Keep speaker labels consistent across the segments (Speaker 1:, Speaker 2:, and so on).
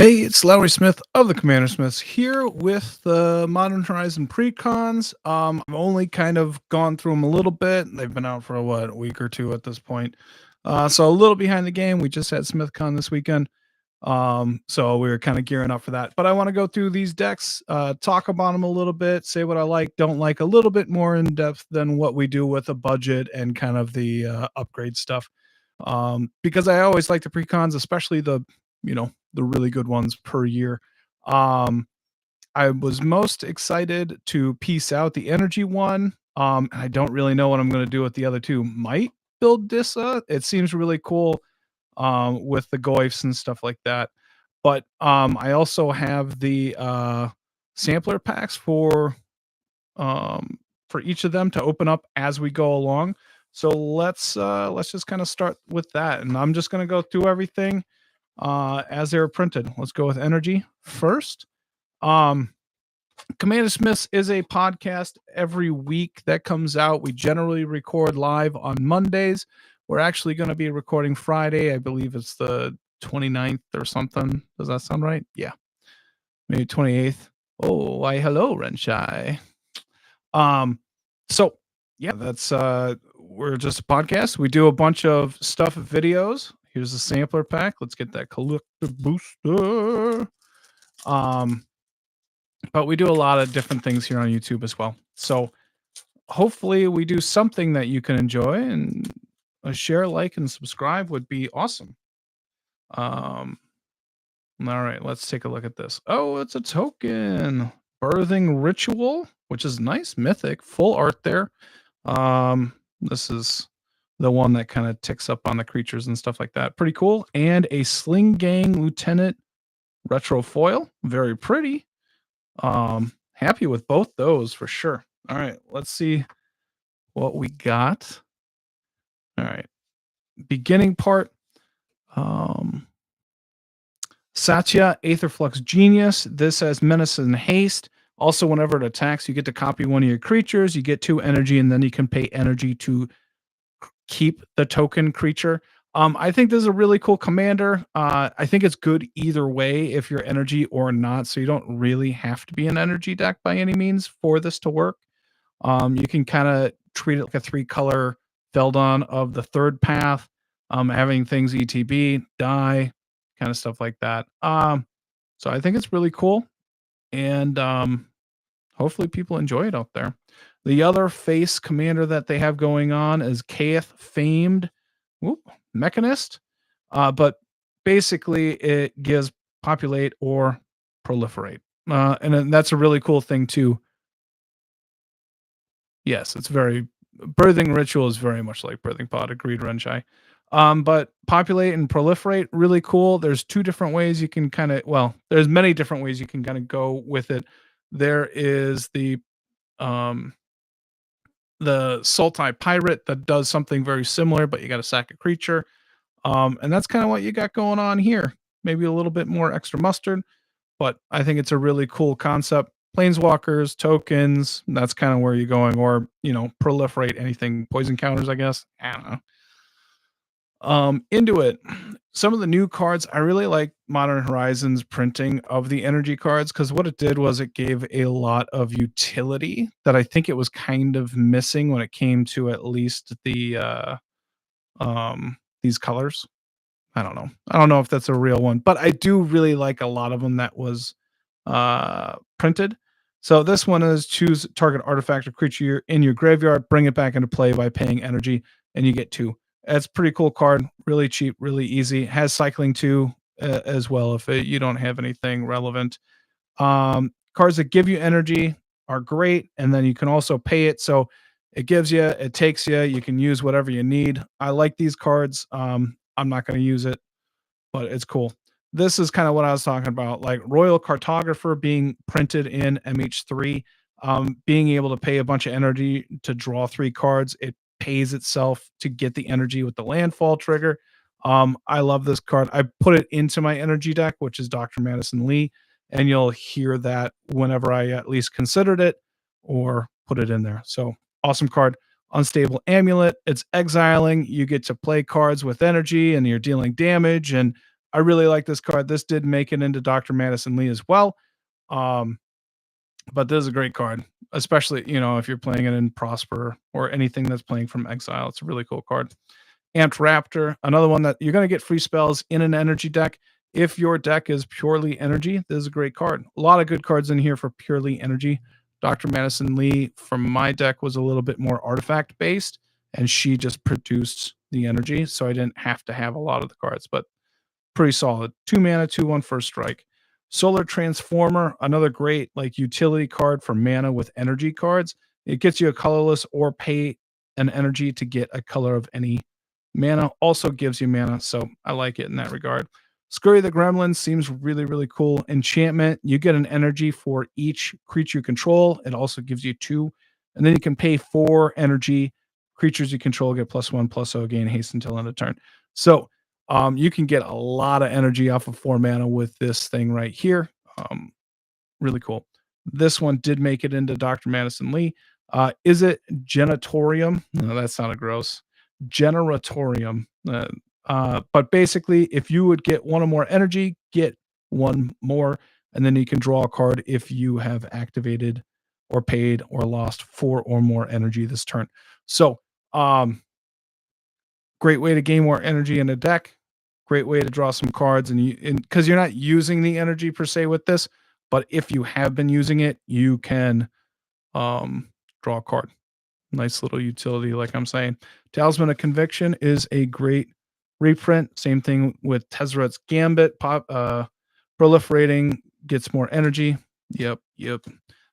Speaker 1: Hey, it's Lowry Smith of the Commander Smiths here with the Modern Horizon Precons. I've only kind of gone through them a little bit. They've been out for a week or two at this point. So a little behind the game. We just had SmithCon this weekend. So we were kind of gearing up for that. But I want to go through these decks, talk about them a little bit, say what I like, don't like, a little bit more in depth than what we do with a budget and kind of the upgrade stuff. Because I always like the precons, especially the really good ones per year. Um, I was most excited to piece out the energy one. And I don't really know what I'm going to do with the other two. Might build Dissa. It seems really cool with the goifs and stuff like that. But I also have the sampler packs for each of them to open up as we go along. So let's just kind of start with that, and I'm just going to go through everything as they were printed. Let's go with energy first. Um, Commander Smiths is a podcast every week that comes out. We generally record live on Mondays. We're actually going to be recording Friday. I believe it's the 29th or something. Does that sound right? Yeah. Maybe 28th. Oh, why hello, Renshai. Um, so yeah, that's we're just a podcast. We do a bunch of stuff, videos. Here's a sampler pack. Let's get that collective booster. Um, but we do a lot of different things here on YouTube as well. So hopefully we do something that you can enjoy, and a share, like, and subscribe would be awesome. Um, all right, let's take a look at this. Oh, it's a token. Birthing Ritual, which is nice, mythic, full art there. This is the one that kind of ticks up on the creatures and stuff like that. Pretty cool. And a Sling Gang Lieutenant retro foil. Very pretty. Happy with both those for sure. All right, let's see what we got. All right. Beginning part. Satya, Aetherflux Genius. This has Menace and Haste. Also, whenever it attacks, you get to copy one of your creatures. You get 2 energy, and then you can pay energy to keep the token creature. I think this is a really cool commander. I think it's good either way if you're energy or not. So you don't really have to be an energy deck by any means for this to work. You can kind of treat it like a 3-color Feldon of the third path, having things ETB, die, kind of stuff like that. So I think it's really cool, and hopefully people enjoy it out there. The other face commander that they have going on is Kaeth Famed Mechanist, but basically it gives populate or proliferate, and then that's a really cool thing too. Yes, it's very birthing ritual is very much like birthing pod. Agreed, Renshai. But populate and proliferate, really cool. There's 2 different ways you can there's many different ways you can kind of go with it. There is the Sultai Pirate that does something very similar, but you got to sack a creature. And that's kind of what you got going on here. Maybe a little bit more extra mustard, but I think it's a really cool concept. Planeswalkers, tokens, that's kind of where you're going, or proliferate anything, poison counters, I guess. I don't know. Into it. Some of the new cards, I really like Modern Horizons printing of the energy cards, because what it did was it gave a lot of utility that I think it was kind of missing when it came to at least the these colors. I don't know. I don't know if that's a real one, but I do really like a lot of them that was printed. So this one is choose target artifact or creature in your graveyard, bring it back into play by paying energy, and you get 2. It's a pretty cool card, really cheap, really easy. Has cycling too as well if you don't have anything relevant. Cards that give you energy are great, and then you can also pay it. So it gives you, it takes you. You can use whatever you need. I like these cards. I'm not going to use it, but it's cool. This is kind of what I was talking about, like Royal Cartographer being printed in MH3, being able to pay a bunch of energy to draw 3 cards. It pays itself to get the energy with the landfall trigger. I love this card. I put it into my energy deck, which is Dr. Madison Lee, and you'll hear that whenever I at least considered it or put it in there. So awesome card. Unstable Amulet. It's exiling. You get to play cards with energy, and you're dealing damage, and I really like this card. This did make it into Dr. Madison Lee as well. Um, but this is a great card, especially, if you're playing it in Prosper or anything that's playing from exile. It's a really cool card. Amped Raptor, another one that you're going to get free spells in an energy deck. If your deck is purely energy, this is a great card. A lot of good cards in here for purely energy. Dr. Madison Lee from my deck was a little bit more artifact based, and she just produced the energy, so I didn't have to have a lot of the cards, but pretty solid. 2 mana, 2/1 first strike. Solar Transformer, another great like utility card for mana with energy cards. It gets you a colorless or pay an energy to get a color of any mana. Also gives you mana, so I like it in that regard. Scurry the Gremlin seems really, really cool. Enchantment, you get an energy for each creature you control. It also gives you 2, and then you can pay 4 energy. Creatures you control get +1/+0, gain haste until end of turn. So you can get a lot of energy off of 4 mana with this thing right here. Really cool. This one did make it into Dr. Madison Lee. Is it Genatorium? No, that sounded gross. Generatorium. But basically, if you would get 1 or more energy, get 1 more, and then you can draw a card if you have activated or paid or lost 4 or more energy this turn. So, great way to gain more energy in a deck. Great way to draw some cards, and because you're not using the energy per se with this, but if you have been using it, you can draw a card. Nice little utility, like I'm saying. Talisman of Conviction is a great reprint. Same thing with Tezzeret's Gambit. Proliferating gets more energy. Yep.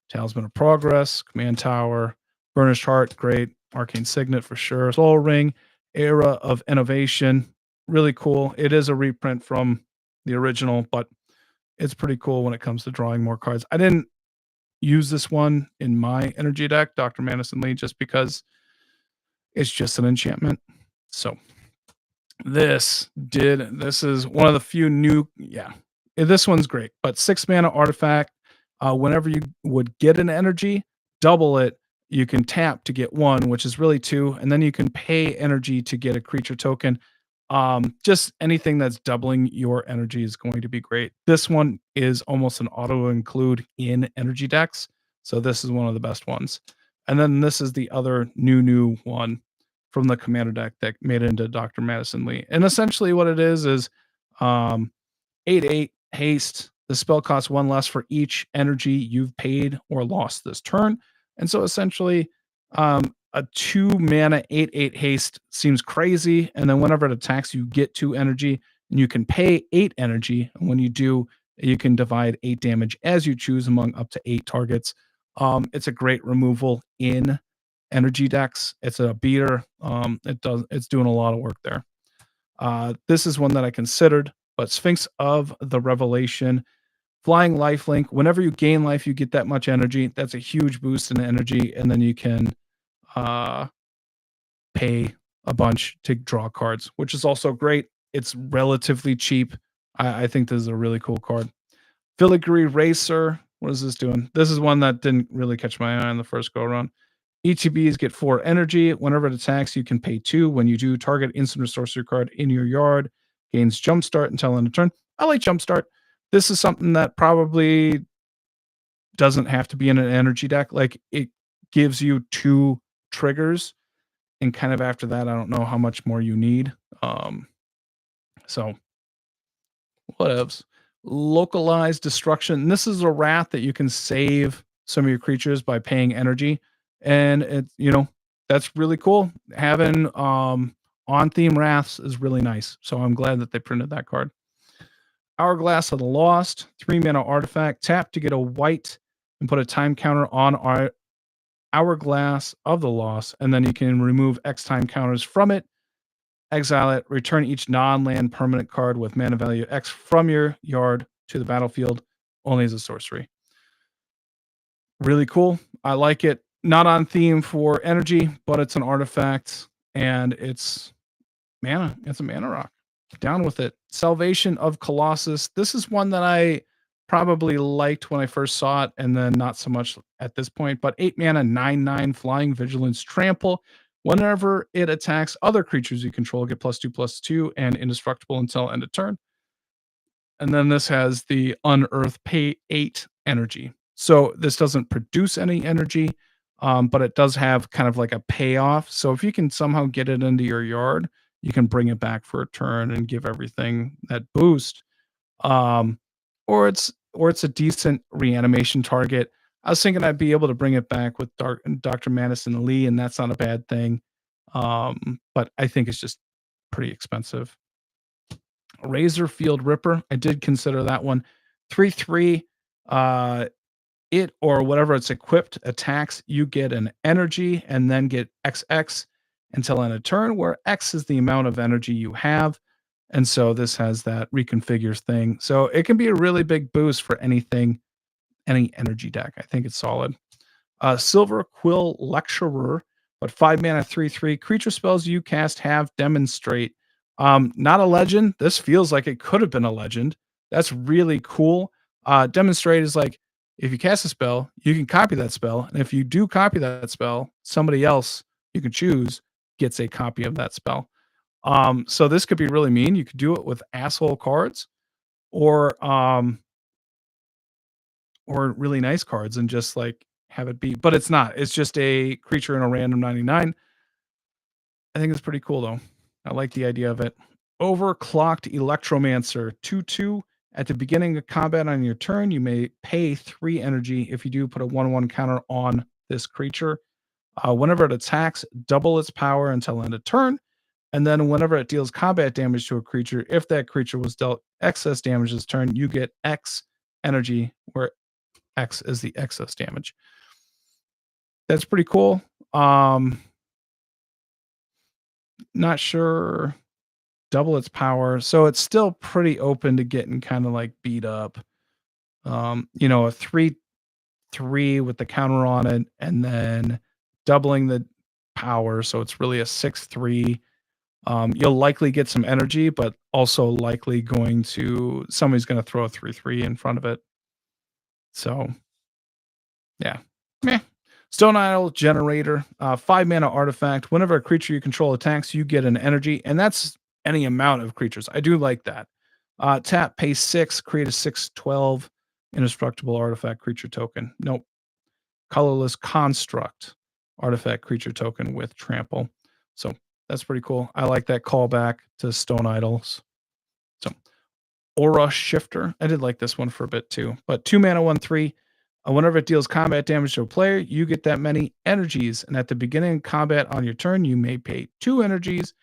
Speaker 1: Talisman of Progress, Command Tower, Burnished Heart, great. Arcane Signet for sure. Soul Ring, Era of Innovation, really cool. It is a reprint from the original, but it's pretty cool when it comes to drawing more cards. I didn't use this one in my energy deck, Dr. Madison Lee, just because it's just an enchantment. So this is one of the few new, this one's great, but 6 mana artifact. Whenever you would get an energy, double it. You can tap to get 1, which is really 2, and then you can pay energy to get a creature token. Just anything that's doubling your energy is going to be great. This one is almost an auto include in energy decks, so this is one of the best ones. And then this is the other new one from the commander deck that made it into Dr. Madison Lee. And essentially what it is 8/8 haste. The spell costs 1 less for each energy you've paid or lost this turn. And so essentially, a 2 mana 8/8 haste seems crazy. And then whenever it attacks, you get 2 energy and you can pay 8 energy. And when you do, you can divide 8 damage as you choose among up to 8 targets. It's a great removal in energy decks. It's a beater. It's doing a lot of work there. This is one that I considered, but Sphinx of the Revelation. Flying lifelink. Whenever you gain life, you get that much energy. That's a huge boost in energy, and then you can pay a bunch to draw cards, which is also great. It's relatively cheap. I think this is a really cool card. Filigree Racer. What is this doing? This is one that didn't really catch my eye on the first go around. ETBs get 4 energy. Whenever it attacks, you can pay 2. When you do, target instant or sorcery card in your yard gains Jumpstart until end of turn. I like Jumpstart. This is something that probably doesn't have to be in an energy deck. Like, it gives you 2 triggers, and kind of after that, I don't know how much more you need. So whatevs. Localized Destruction. This is a wrath that you can save some of your creatures by paying energy, and that's really cool. Having on theme wraths is really nice. So I'm glad that they printed that card. Hourglass of the Lost, 3 mana artifact. Tap to get a white and put a time counter on our Hourglass of the Lost, and then you can remove X time counters from it, exile it, return each non-land permanent card with mana value X from your yard to the battlefield, only as a sorcery. Really cool. I like it. Not on theme for energy, but it's an artifact, and it's mana. It's a mana rock. Down with it. Salvation of Colossus. This is one that I probably liked when I first saw it, and then not so much at this point. But 8 mana, 9/9 flying vigilance trample. Whenever it attacks other creatures you control, get +2/+2 and indestructible until end of turn. And then this has the Unearth Pay 8 energy. So this doesn't produce any energy, but it does have kind of like a payoff. So if you can somehow get it into your yard, you can bring it back for a turn and give everything that boost. Um, or it's a decent reanimation target. I was thinking I'd be able to bring it back with Dr. Madison Lee, and that's not a bad thing. But I think it's just pretty expensive. Razor Field Ripper, I did consider that one. 3/3, uh, it or whatever it's equipped attacks, you get an energy and then get XX until end of turn, where X is the amount of energy you have. And so this has that reconfigures thing. So it can be a really big boost for anything, any energy deck. I think it's solid. Silver Quill Lecturer, but 5 mana, 3/3. Creature spells you cast have demonstrate. Not a legend. This feels like it could have been a legend. That's really cool. Demonstrate is like if you cast a spell, you can copy that spell. And if you do copy that spell, somebody else you can choose gets a copy of that spell. So this could be really mean. You could do it with asshole cards or or really nice cards and just like have it be, but it's not. It's just a creature in a random 99. I think it's pretty cool though. I like the idea of it. Overclocked Electromancer 2/2. At the beginning of combat on your turn, you may pay 3 energy. If you do, put a 1/1 counter on this creature. Whenever it attacks, double its power until end of turn. And then whenever it deals combat damage to a creature, if that creature was dealt excess damage this turn, you get X energy, where X is the excess damage. That's pretty cool. Not sure. Double its power. So it's still pretty open to getting kind of like beat up. A 3/3 with the counter on it, and then doubling the power. So it's really a 6/3. You'll likely get some energy, but also likely somebody's going to throw a 3/3 in front of it. So yeah. Meh. Stone Idol Generator, 5 mana artifact. Whenever a creature you control attacks, you get an energy, and that's any amount of creatures. I do like that. Tap, pay 6, create a 6/12 indestructible artifact creature token. Nope. Colorless Construct artifact creature token with trample. So that's pretty cool. I like that callback to Stone Idols. So Aura Shifter. I did like this one for a bit too. But 2 mana, 1/3. Whenever it deals combat damage to a player, you get that many energies. And at the beginning of combat on your turn, you may pay 2 energies.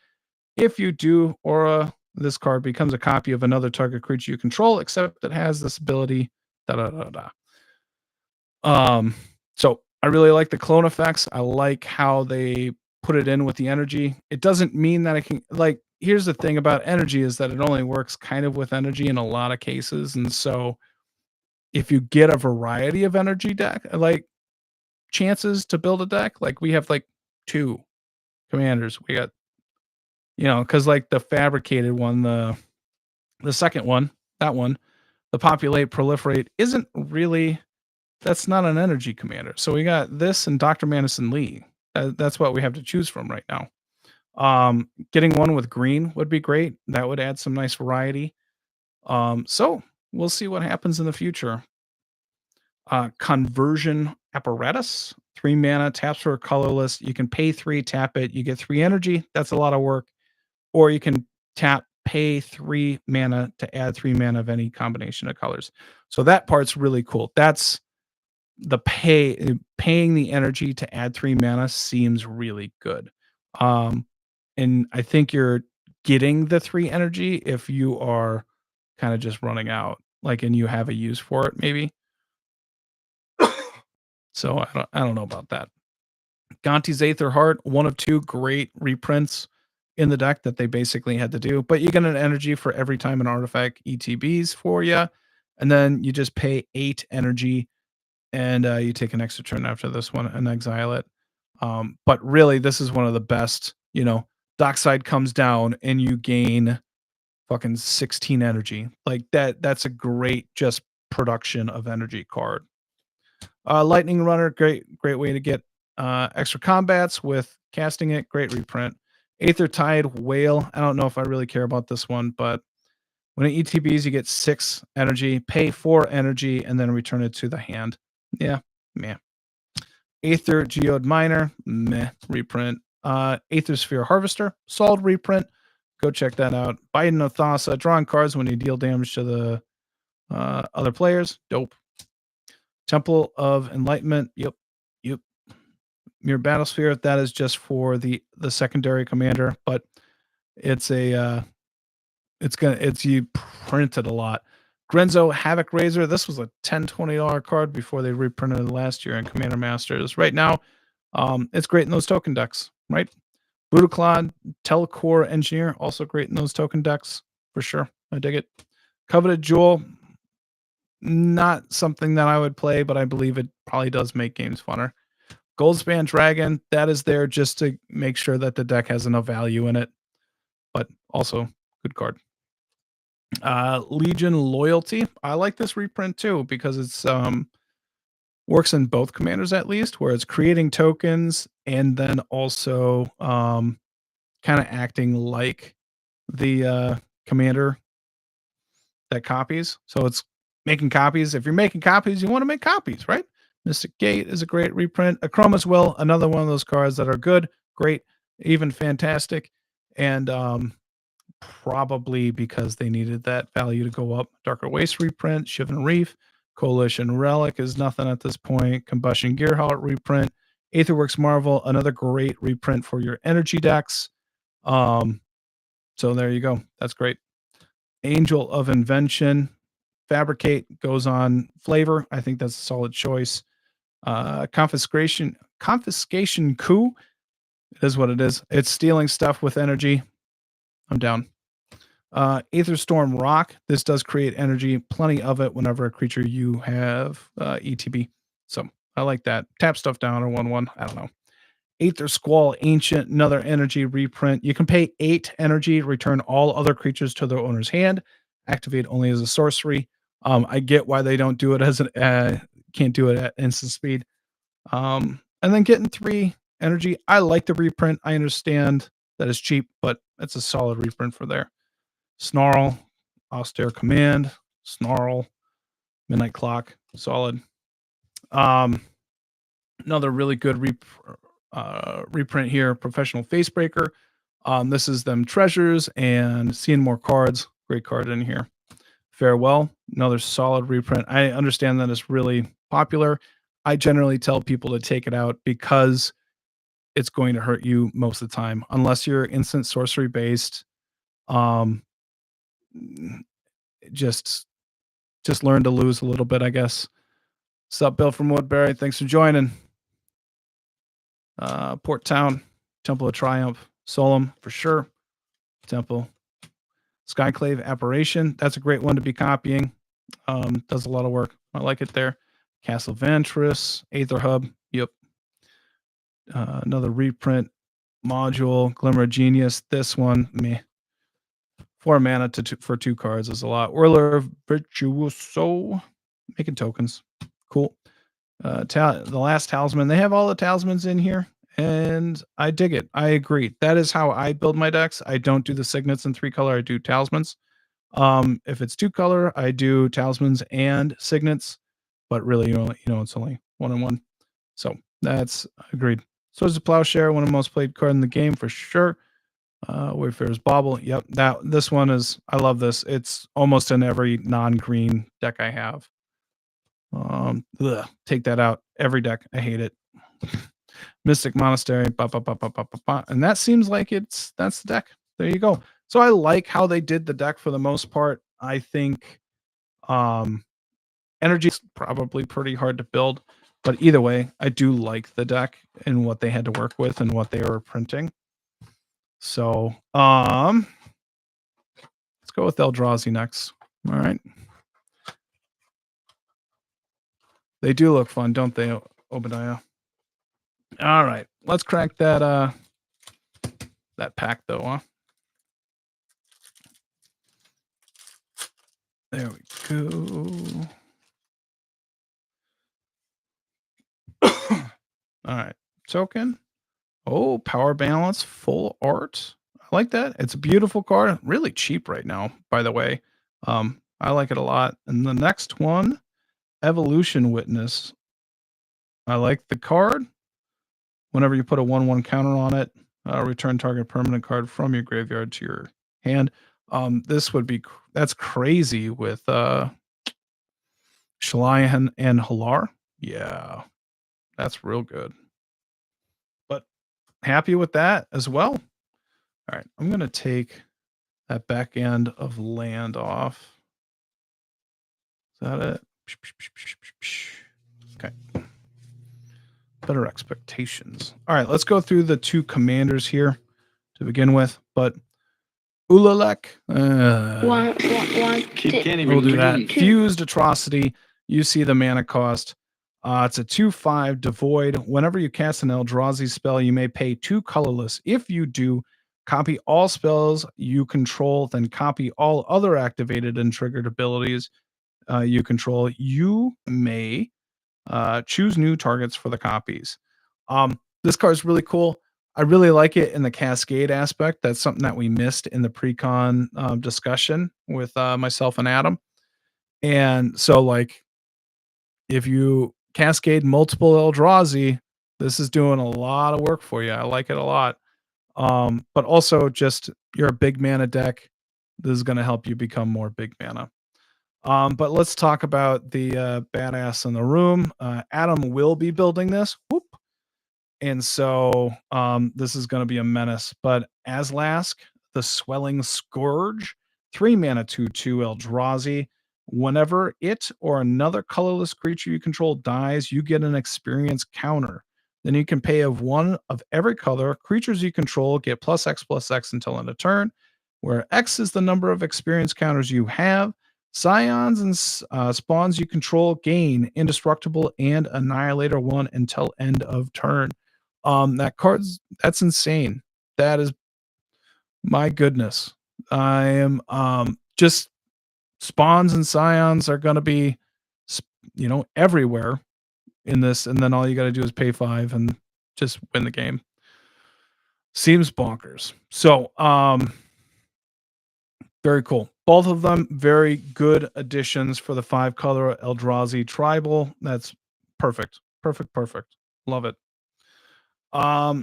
Speaker 1: If you do, Aura, this card becomes a copy of another target creature you control, except it has this ability. Da da da da. So I really like the clone effects. I like how they put it in with the energy. It doesn't mean that I can like. Here's the thing about energy is that it only works kind of with energy in a lot of cases, and so if you get a variety of energy deck, like chances to build a deck, like we have like 2 commanders. We got, because like the fabricated one, the second one, that one, the populate proliferate isn't really. That's not an energy commander. So we got this and Dr. Madison Lee. That's what we have to choose from right now. Getting one with green would be great. That would add some nice variety. So we'll see what happens in the future. Conversion Apparatus, 3 mana, taps for a colorless. You can pay 3, tap it, you get 3 energy. That's a lot of work. Or you can tap, pay 3 mana to add 3 mana of any combination of colors. So that part's really cool. That's the paying the energy to add 3 mana seems really good. And I think you're getting the 3 energy if you are kind of just running out, like, and you have a use for it, maybe. So I don't know about that. Gonti's Aether Heart, one of 2 great reprints in the deck that they basically had to do. But you get an energy for every time an artifact ETBs for you, and then you just pay 8 energy, and you take an extra turn after this one and exile it. But really, this is one of the best. Dockside comes down and you gain fucking 16 energy. Like that. That's a great just production of energy card. Lightning Runner, great way to get extra combats with casting it. Great reprint. Aether Tide Whale. I don't know if I really care about this one, but When it ETBs, you get 6 energy, pay 4 energy, and then return it to the hand. Yeah, meh. Aether Geode Miner, meh, reprint. Aether Sphere Harvester, solid reprint. Go check that out. Biden of Thassa, drawing cards when you deal damage to the other players. Dope. Temple of Enlightenment. Yep. Yep. Your Battlesphere, that is just for the secondary commander, but it's a it's you printed a lot. Grenzo Havoc Razor. This was a $10-$20 card before they reprinted it last year in Commander Masters. Right now, it's great in those token decks, right? Budaclad, Telecore Engineer, also great in those token decks for sure. I dig it. Coveted Jewel, not something that I would play, but I believe it probably does make games funner. Goldspan Dragon, that is there just to make sure that the deck has enough value in it, but also good card. Legion Loyalty, I like this reprint too because it's works in both commanders at least, where it's creating tokens and then also kind of acting like the commander that copies. So it's making copies. If you're making copies, you want to make copies, right? Mystic Gate is a great reprint. Achroma's Will, another one of those cards that are good, great, even fantastic. And probably because they needed that value to go up. Darker Waste reprint, Shivan Reef, Coalition Relic is nothing at this point. Combustion Gearhart reprint. Aetherworks Marvel, another great reprint for your energy decks. So there you go. That's great. Angel of Invention, Fabricate goes on Flavor. I think that's a solid choice. Confiscation Coup is what it is. It's stealing stuff with energy. I'm down. Aetherstorm Rock. This does create energy, plenty of it whenever a creature you have ETB. So I like that. Tap stuff down or 1/1. I don't know. Aether Squall Ancient, another energy reprint. You can pay 8 energy, return all other creatures to their owner's hand, activate only as a sorcery. I get why they don't do it as an can't do it at instant speed. And then getting 3 energy. I like the reprint. I understand that it's cheap, but it's a solid reprint for there. Snarl, Austere Command, Snarl, Midnight Clock, solid. Another really good reprint here, Professional Facebreaker. This is them treasures and seeing more cards. Great card in here. Farewell, another solid reprint. I understand that it's really popular. I generally tell people to take it out because it's going to hurt you most of the time, unless you're instant sorcery based. Just learn to lose a little bit, I guess. Sup, Bill from Woodbury. Thanks for joining. Port Town, Temple of Triumph, Solum for sure. Temple, Skyclave Apparition. That's a great one to be copying. Does a lot of work. I like it there. Castle Vantris, Aether Hub. Yep. Another reprint module, Glimmer of Genius. This one, meh. 4 mana for 2 cards is a lot. Whirler of Virtuoso, making tokens. Cool. The last talisman. They have all the talismans in here, and I dig it. I agree. That is how I build my decks. I don't do the signets in 3 color. I do talismans. If it's 2 color, I do talismans and signets. But really, it's only 1 and 1. So that's agreed. Swords of Plowshare, one of the most played card in the game for sure. Wayfarer's Bauble. Yep, this one is. I love this. It's almost in every non-green deck I have. Take that out. Every deck. I hate it. Mystic Monastery. And that seems like that's the deck. There you go. So I like how they did the deck for the most part. I think energy is probably pretty hard to build, but either way, I do like the deck and what they had to work with and what they were printing. So let's go with Eldrazi next. All right. They do look fun, don't they, Obadiah? All right. Let's crack that pack though, huh? There we go. All right. Token. Oh, Power Balance, full art. I like that. It's a beautiful card. Really cheap right now, by the way. I like it a lot. And the next one, Evolution Witness. I like the card. Whenever you put a 1/1 counter on it, return target permanent card from your graveyard to your hand. This would be that's crazy with Shalayan and Halar. Yeah, that's real good. But happy with that as well. All right, I'm gonna take that back end of land off. Is that it? Okay. Better expectations. All right, let's go through the two commanders here to begin with. But Ulalek, we'll do that. Fused Atrocity. You see the mana cost. It's a 2/5 devoid. Whenever you cast an Eldrazi spell, you may pay 2 colorless. If you do, copy all spells you control, then copy all other activated and triggered abilities you control. You may choose new targets for the copies. This card is really cool. I really like it in the cascade aspect. That's something that we missed in the precon discussion with myself and Adam. And so, like, if you cascade multiple Eldrazi, this is doing a lot of work for you. I like it a lot. But also, just you're a big mana deck. This is going to help you become more big mana. But let's talk about the badass in the room. Adam will be building this. Whoop. And so this is going to be a menace. But Aslask, the Swelling Scourge, 3 mana 2/2 Eldrazi. Whenever it or another colorless creature you control dies, you get an experience counter. Then you can pay of one of every color. Creatures you control get +X/+X until end of turn, where X is the number of experience counters you have. Scions and spawns you control gain Indestructible and Annihilator 1 until end of turn. That's insane. That is, my goodness. I am just spawns and scions are going to be everywhere in this, and then all you got to do is pay 5 and just win the game. Seems bonkers. So very cool. Both of them very good additions for the 5-color Eldrazi tribal. That's perfect. Perfect. Love it.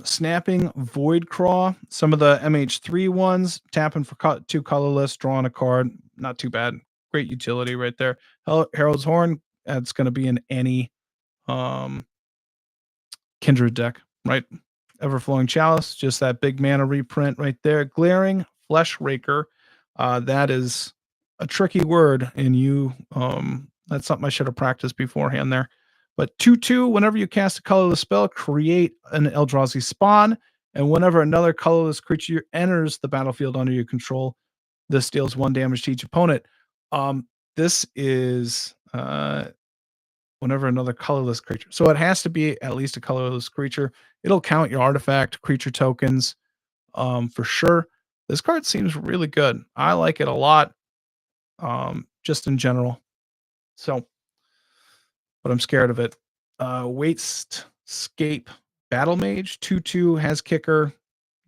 Speaker 1: Snapping Voidcraw. Some of the MH3 ones, tapping for 2 colorless, drawing a card. Not too bad. Great utility right there. Herald's Horn. That's going to be in any Kindred deck, right? Everflowing Chalice, just that big mana reprint right there. Glaring Flesh Raker. That is a tricky word, and that's something I should have practiced beforehand there. But 2/2, whenever you cast a colorless spell, create an Eldrazi spawn, and whenever another colorless creature enters the battlefield under your control, this deals 1 damage to each opponent. This is whenever another colorless creature. So it has to be at least a colorless creature. It'll count your artifact creature tokens for sure. This card seems really good. I like it a lot, just in general. So, but I'm scared of it. Wastscape Battle Mage, 2/2 has kicker.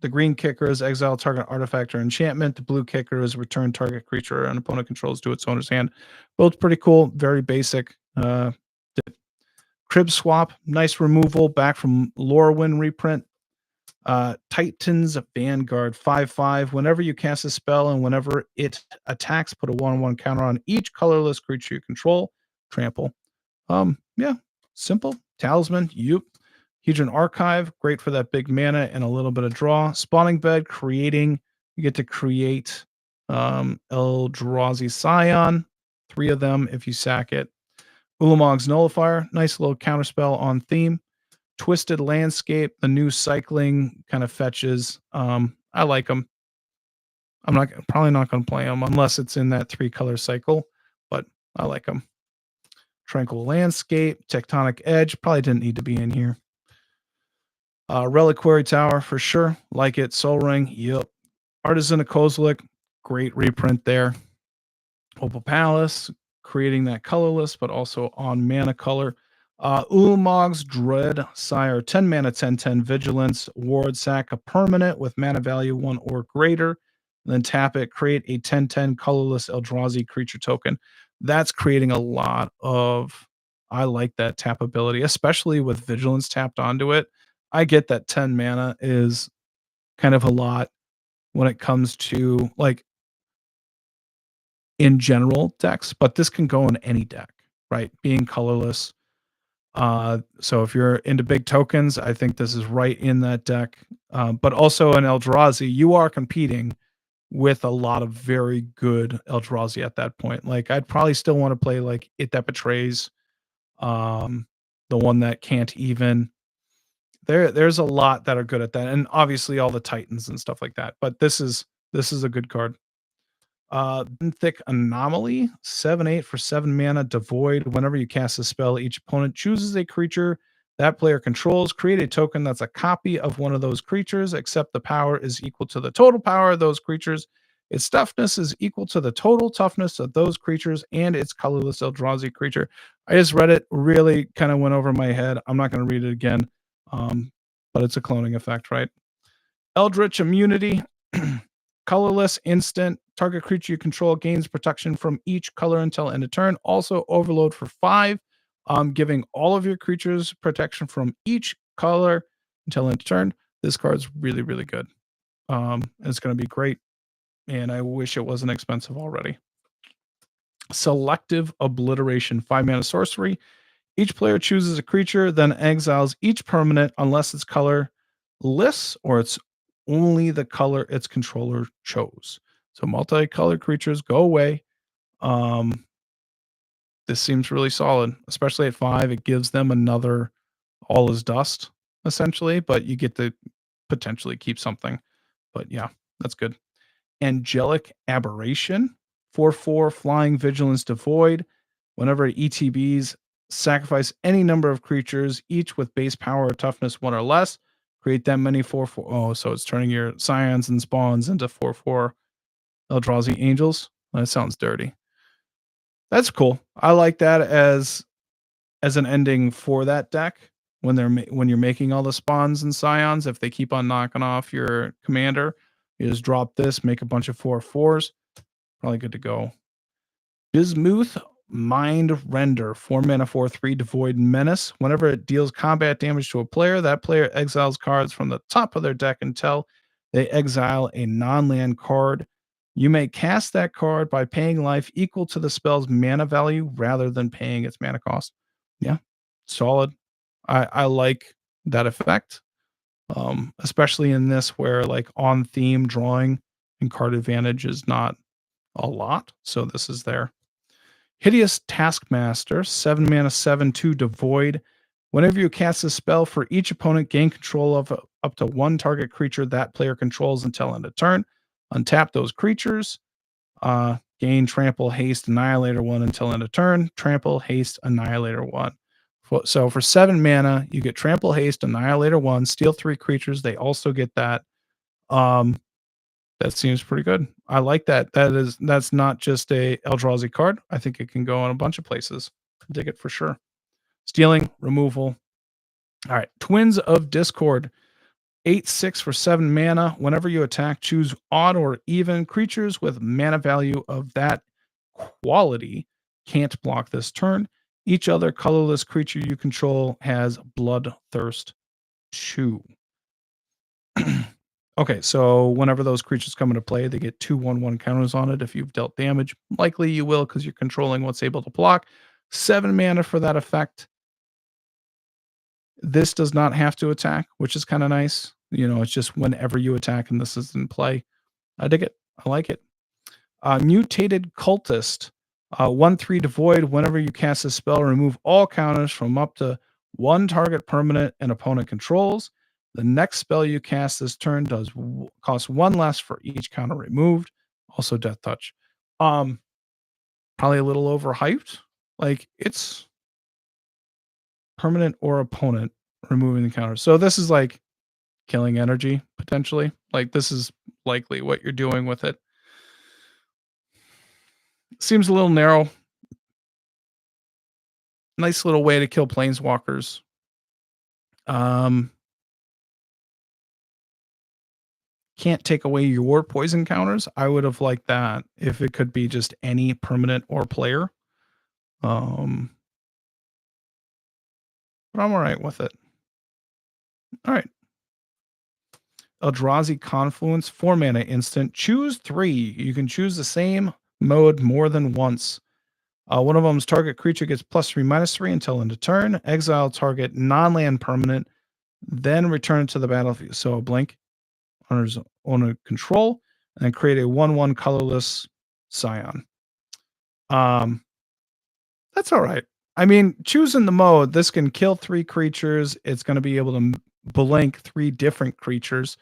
Speaker 1: The green kicker is exile target artifact or enchantment. The blue kicker is return target creature an opponent controls to its owner's hand. Both pretty cool, very basic. Crib Swap, nice removal back from Lorwyn reprint. Titan's Vanguard, 5/5. Whenever you cast a spell and whenever it attacks, put a 1/1 counter on each colorless creature you control. Trample. Yeah, simple. Talisman, Hedron Archive, great for that big mana and a little bit of draw. Spawning Bed, you get to create Eldrazi Scion, 3 of them if you sack it. Ulamog's Nullifier, nice little counterspell on theme. Twisted Landscape, the new cycling kind of fetches. I like them. I'm probably not going to play them unless it's in that 3-color cycle, but I like them. Tranquil Landscape, Tectonic Edge, probably didn't need to be in here. Reliquary Tower for sure, like it. Soul Ring, yep. Artisan of Kozilek, great reprint there. Opal Palace, creating that colorless, but also on mana color. Ulamog's Dread Sire, 10 mana, 10/10 Vigilance, Ward, sack a permanent with mana value 1 or greater. then tap it, create a 10/10 colorless Eldrazi creature token. That's creating a lot of I like that tap ability, especially with Vigilance tapped onto it. I get that 10 mana is kind of a lot when it comes to, like, in general decks, but this can go in any deck, right? Being colorless. So if you're into big tokens, I think this is right in that deck. But also in Eldrazi, you are competing with a lot of very good Eldrazi at that point. Like, I'd probably still want to play like It That Betrays, um, the one that can't even. There's a lot that are good at that, and obviously all the Titans and stuff like that. But this is a good card. Benthic Anomaly, 7/8 for 7 mana, devoid. Whenever you cast a spell, each opponent chooses a creature that player controls. Create a token that's a copy of one of those creatures, except the power is equal to the total power of those creatures. Its toughness is equal to the total toughness of those creatures and its colorless Eldrazi creature. I just read it, really kind of went over my head. I'm not going to read it again, um, but it's a cloning effect, right? Eldritch Immunity, colorless, instant. Target creature you control gains protection from each color until end of turn. Also, Overload for 5, giving all of your creatures protection from each color until end of turn. This card's really, really good. It's going to be great, and I wish it wasn't expensive already. Selective Obliteration, 5 mana sorcery. Each player chooses a creature, then exiles each permanent unless its colorless or it's only the color its controller chose. So multicolored creatures go away. Um, this seems really solid, especially at 5. It gives them another all is dust, essentially, but you get to potentially keep something. But yeah, that's good. Angelic Aberration, 4/4 flying vigilance devoid. Whenever ETBs sacrifice any number of creatures, each with base power or toughness 1 or less, create that many 4/4. Oh, so it's turning your scions and spawns into 4/4 Eldrazi angels. That sounds dirty. That's cool. I like that as an ending for that deck when when you're making all the spawns and scions. If they keep on knocking off your commander, you just drop this, make a bunch of 4/4s. Probably good to go. Bismuth Mind Render, 4 mana, 4/3 devoid menace. Whenever it deals combat damage to a player, that player exiles cards from the top of their deck until they exile a non-land card. You may cast that card by paying life equal to the spell's mana value rather than paying its mana cost. Yeah, solid. I like that effect, especially in this where like on theme drawing and card advantage is not a lot. So this is there. Hideous Taskmaster, 7 mana, 7/2 devoid. Whenever you cast a spell for each opponent, gain control of up to one target creature that player controls until end of turn. Untap those creatures. Gain Trample, Haste, Annihilator 1 until end of turn. Trample, Haste, Annihilator 1. So for 7 mana, you get Trample, Haste, Annihilator 1, steal 3 creatures. They also get that. Um, that seems pretty good. I like that. That's not just a Eldrazi card. I think it can go in a bunch of places. Dig it for sure. Stealing, removal. All right. Twins of Discord. 8/6 for 7 mana. Whenever you attack, choose odd or even. Creatures with mana value of that quality can't block this turn. Each other colorless creature you control has Bloodthirst 2. Okay, so whenever those creatures come into play, they get 2/1/1 counters on it if you've dealt damage. Likely you will because you're controlling what's able to block. 7 mana for that effect. This does not have to attack, which is kind of nice. It's just whenever you attack and this is in play. I dig it. I like it. Mutated Cultist. 1/3 devoid. Whenever you cast a spell, remove all counters from up to one target permanent an opponent controls. The next spell you cast this turn does cost 1 less for each counter removed. Also Death Touch. Probably a little overhyped. Like, it's permanent or opponent removing the counter. So this is like killing energy potentially. Like, this is likely what you're doing with it. Seems a little narrow. Nice little way to kill planeswalkers. Um, can't take away your poison counters. I would have liked that if it could be just any permanent or player. Um, but I'm all right with it. All right. Eldrazi Confluence, 4 mana instant. Choose 3. You can choose the same mode more than once. One of them's target creature gets +3/-3 until end of turn. Exile target non-land permanent, then return it to the battlefield. So blink owner's owner control, and then create a 1/1 colorless Scion. That's all right. I mean, choosing the mode, this can kill 3 creatures. It's going to be able to blink 3 different creatures.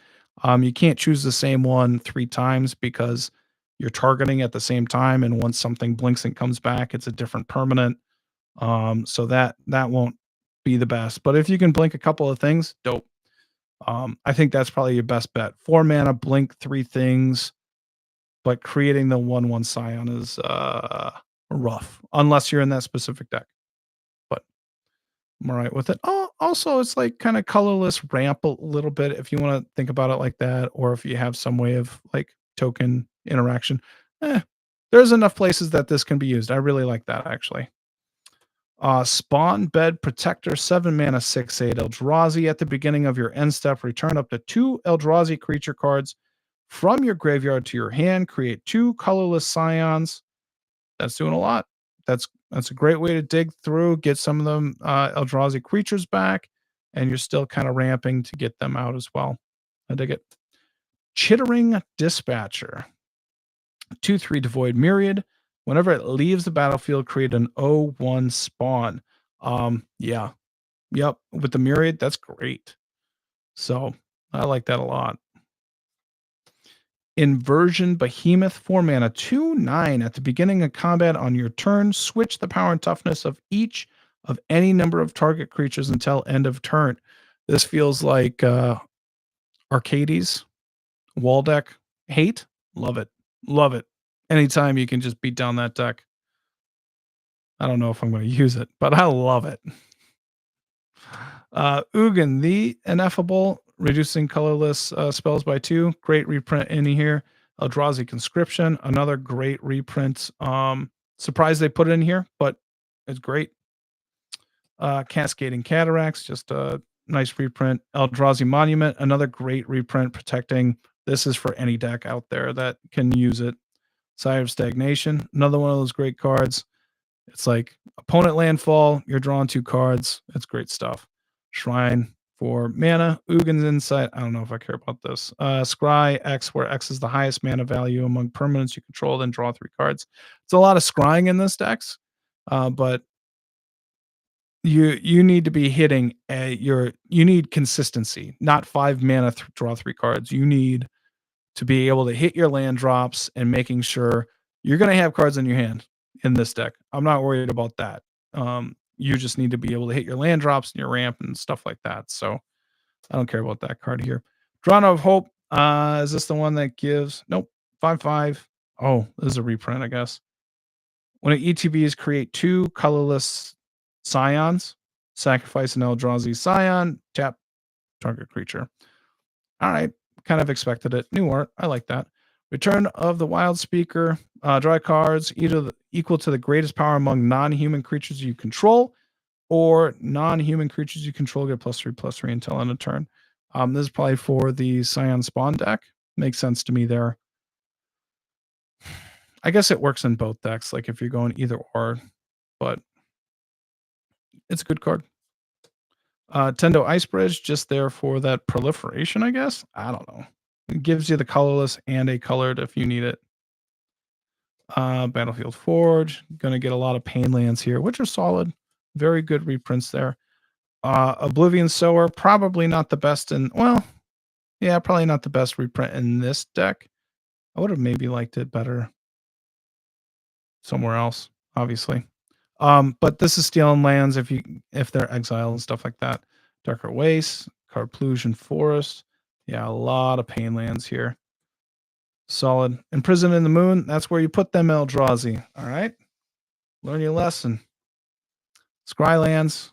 Speaker 1: You can't choose the same one 3 times because you're targeting at the same time, and once something blinks and comes back, it's a different permanent. So that won't be the best. But if you can blink a couple of things, dope. I think that's probably your best bet. 4 mana, blink 3 things, but creating the 1/1 Scion is rough unless you're in that specific deck. But I'm all right with it. Oh, also, it's like kind of colorless ramp a little bit if you want to think about it like that, or if you have some way of like token interaction. Eh, there's enough places that this can be used. I really like that actually. Spawn Bed Protector, 7 mana, 6/8 Eldrazi. At the beginning of your end step, return up to 2 Eldrazi creature cards from your graveyard to your hand. Create 2 colorless Scions. That's doing a lot. That's a great way to dig through, get some of them Eldrazi creatures back, and you're still kind of ramping to get them out as well. I dig it. Chittering Dispatcher. 2/3 Devoid Myriad. Whenever it leaves the battlefield, create an 0/1 spawn. Yeah. Yep. With the Myriad, that's great. So I like that a lot. Inversion Behemoth, 4 mana, 2/9. At the beginning of combat on your turn, switch the power and toughness of each of any number of target creatures until end of turn. This feels like Arcades, wall deck. Hate, love it. Love it. Anytime you can just beat down that deck. I don't know if I'm going to use it, but I love it. Ugin, the Ineffable, reducing colorless spells by 2. Great reprint in here. Eldrazi Conscription, another great reprint. Surprised they put it in here, but it's great. Cascading Cataracts, just a nice reprint. Eldrazi Monument, another great reprint protecting. This is for any deck out there that can use it. Sire of Stagnation, another one of those great cards. It's like opponent landfall, you're drawing 2 cards. It's great stuff. Shrine for mana. Ugin's Insight. I don't know if I care about this. Scry X, where X is the highest mana value among permanents you control, then draw 3 cards. It's a lot of scrying in this decks, but you need to be hitting you need consistency, not 5 mana draw 3 cards. You need to be able to hit your land drops and making sure you're going to have cards in your hand in this deck. I'm not worried about that. You just need to be able to hit your land drops and your ramp and stuff like that. So I don't care about that card here. Drawn of Hope. Is this the one that gives? Nope. 5/5. Oh, this is a reprint, I guess. When it ETBs, create 2 colorless Scions. Sacrifice an Eldrazi Scion. Tap target creature. All right. Kind of expected it. New art. I like that. Return of the Wild Speaker. Draw cards equal to the greatest power among non-human creatures you control, or non-human creatures you control get +3/+3 until end of turn. This is probably for the Scion Spawn deck. Makes sense to me there. I guess it works in both decks, like if you're going either or, but it's a good card. Tendo Ice Bridge, just there for that proliferation, I guess. I don't know. It gives you the colorless and a colored if you need it. Battlefield Forge, gonna get a lot of pain lands here, which are solid. Very good reprints there. Oblivion Sower, probably not the best probably not the best reprint in this deck. I would have maybe liked it better somewhere else, obviously. But this is stealing lands if they're exiled and stuff like that. Darker Waste, Carplusion Forest. Yeah, a lot of pain lands here. Solid. Imprisoned in the Moon, that's where you put them Eldrazi. All right. Learn your lesson. Scrylands,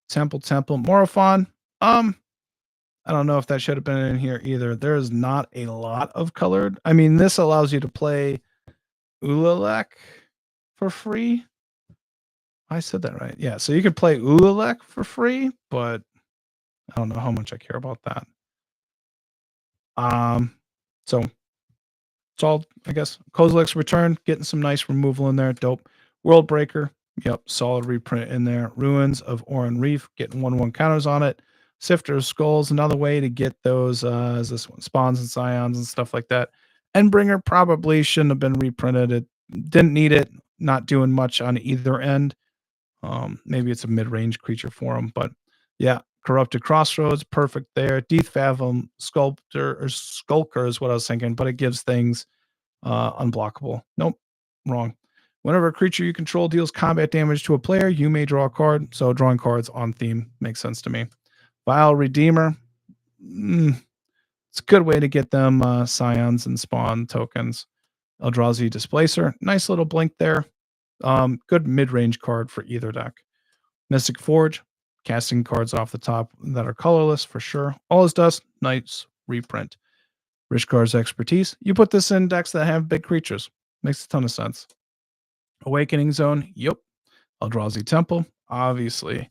Speaker 1: Temple, Morophon. I don't know if that should have been in here either. There is not a lot of colored. I mean, this allows you to play Ulalek for free. I said that right. Yeah, so you could play Ulalek for free, but I don't know how much I care about that. Um, so it's all, I guess, Kozilek's Return, getting some nice removal in there. Dope. World Breaker. Yep, solid reprint in there. Ruins of Oran Reef, getting 1/1 counters on it. Sifter of Skulls, another way to get those is this one, spawns and scions and stuff like that. Endbringer probably shouldn't have been reprinted. It didn't need it, not doing much on either end. Maybe it's a mid-range creature for him, but yeah, Corrupted Crossroads, perfect there. Death Fathom, Sculptor or Skulker is what I was thinking, but it gives things unblockable. Nope, wrong. Whenever a creature you control deals combat damage to a player, you may draw a card. So drawing cards on theme makes sense to me. Vile Redeemer, it's a good way to get them scions and spawn tokens. Eldrazi Displacer, nice little blink there. Good mid-range card for either deck. Mystic Forge, casting cards off the top that are colorless for sure. All this does, nice reprint. Rishkar's Expertise, you put this in decks that have big creatures. Makes a ton of sense. Awakening Zone, yep. Eldrazi Temple, obviously.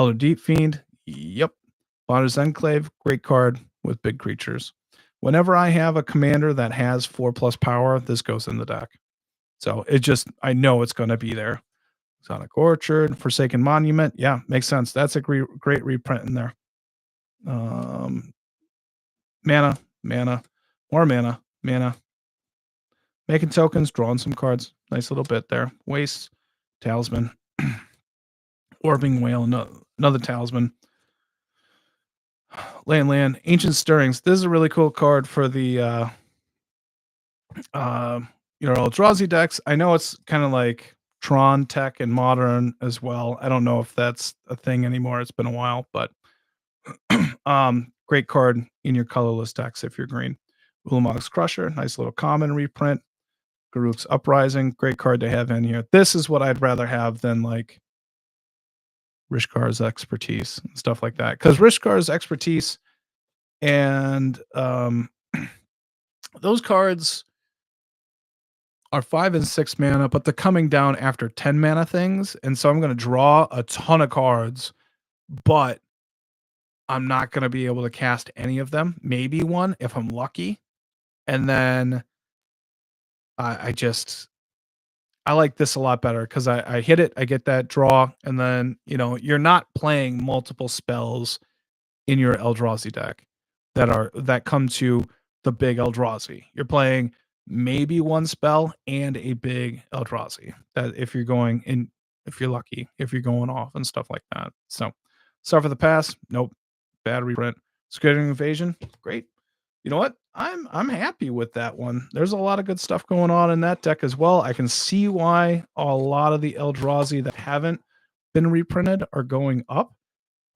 Speaker 1: Elder Deep Fiend, yep. Bonner's Enclave, great card with big creatures. Whenever I have a commander that has 4+ power, this goes in the deck. So it just, I know it's going to be there. Sonic Orchard, Forsaken Monument. Yeah, makes sense. That's a great reprint in there. Mana, more mana. Making tokens, drawing some cards. Nice little bit there. Waste, Talisman, Orbing Whale, another Talisman. Land, Ancient Stirrings. This is a really cool card for the Eldrazi decks. I know it's kind of like Tron tech and modern as well. I don't know if that's a thing anymore. It's been a while, but great card in your colorless decks if you're green. Ulamog's Crusher, nice little common reprint. Garruk's Uprising, great card to have in here. This is what I'd rather have than like Rishkar's Expertise and stuff like that. Because Rishkar's Expertise and those cards are 5 and 6 mana, but they're coming down after 10 mana things. And so I'm going to draw a ton of cards, but I'm not going to be able to cast any of them. Maybe one if I'm lucky. And then I like this a lot better because I hit it, I get that draw, and then you're not playing multiple spells in your Eldrazi deck that come to the big Eldrazi. You're playing maybe one spell and a big Eldrazi. That if you're lucky, if you're going off and stuff like that. So, Suffer for the Pass, nope. Bad reprint. Scattering Invasion, great. You know what? I'm happy with that one. There's a lot of good stuff going on in that deck as well. I can see why a lot of the Eldrazi that haven't been reprinted are going up.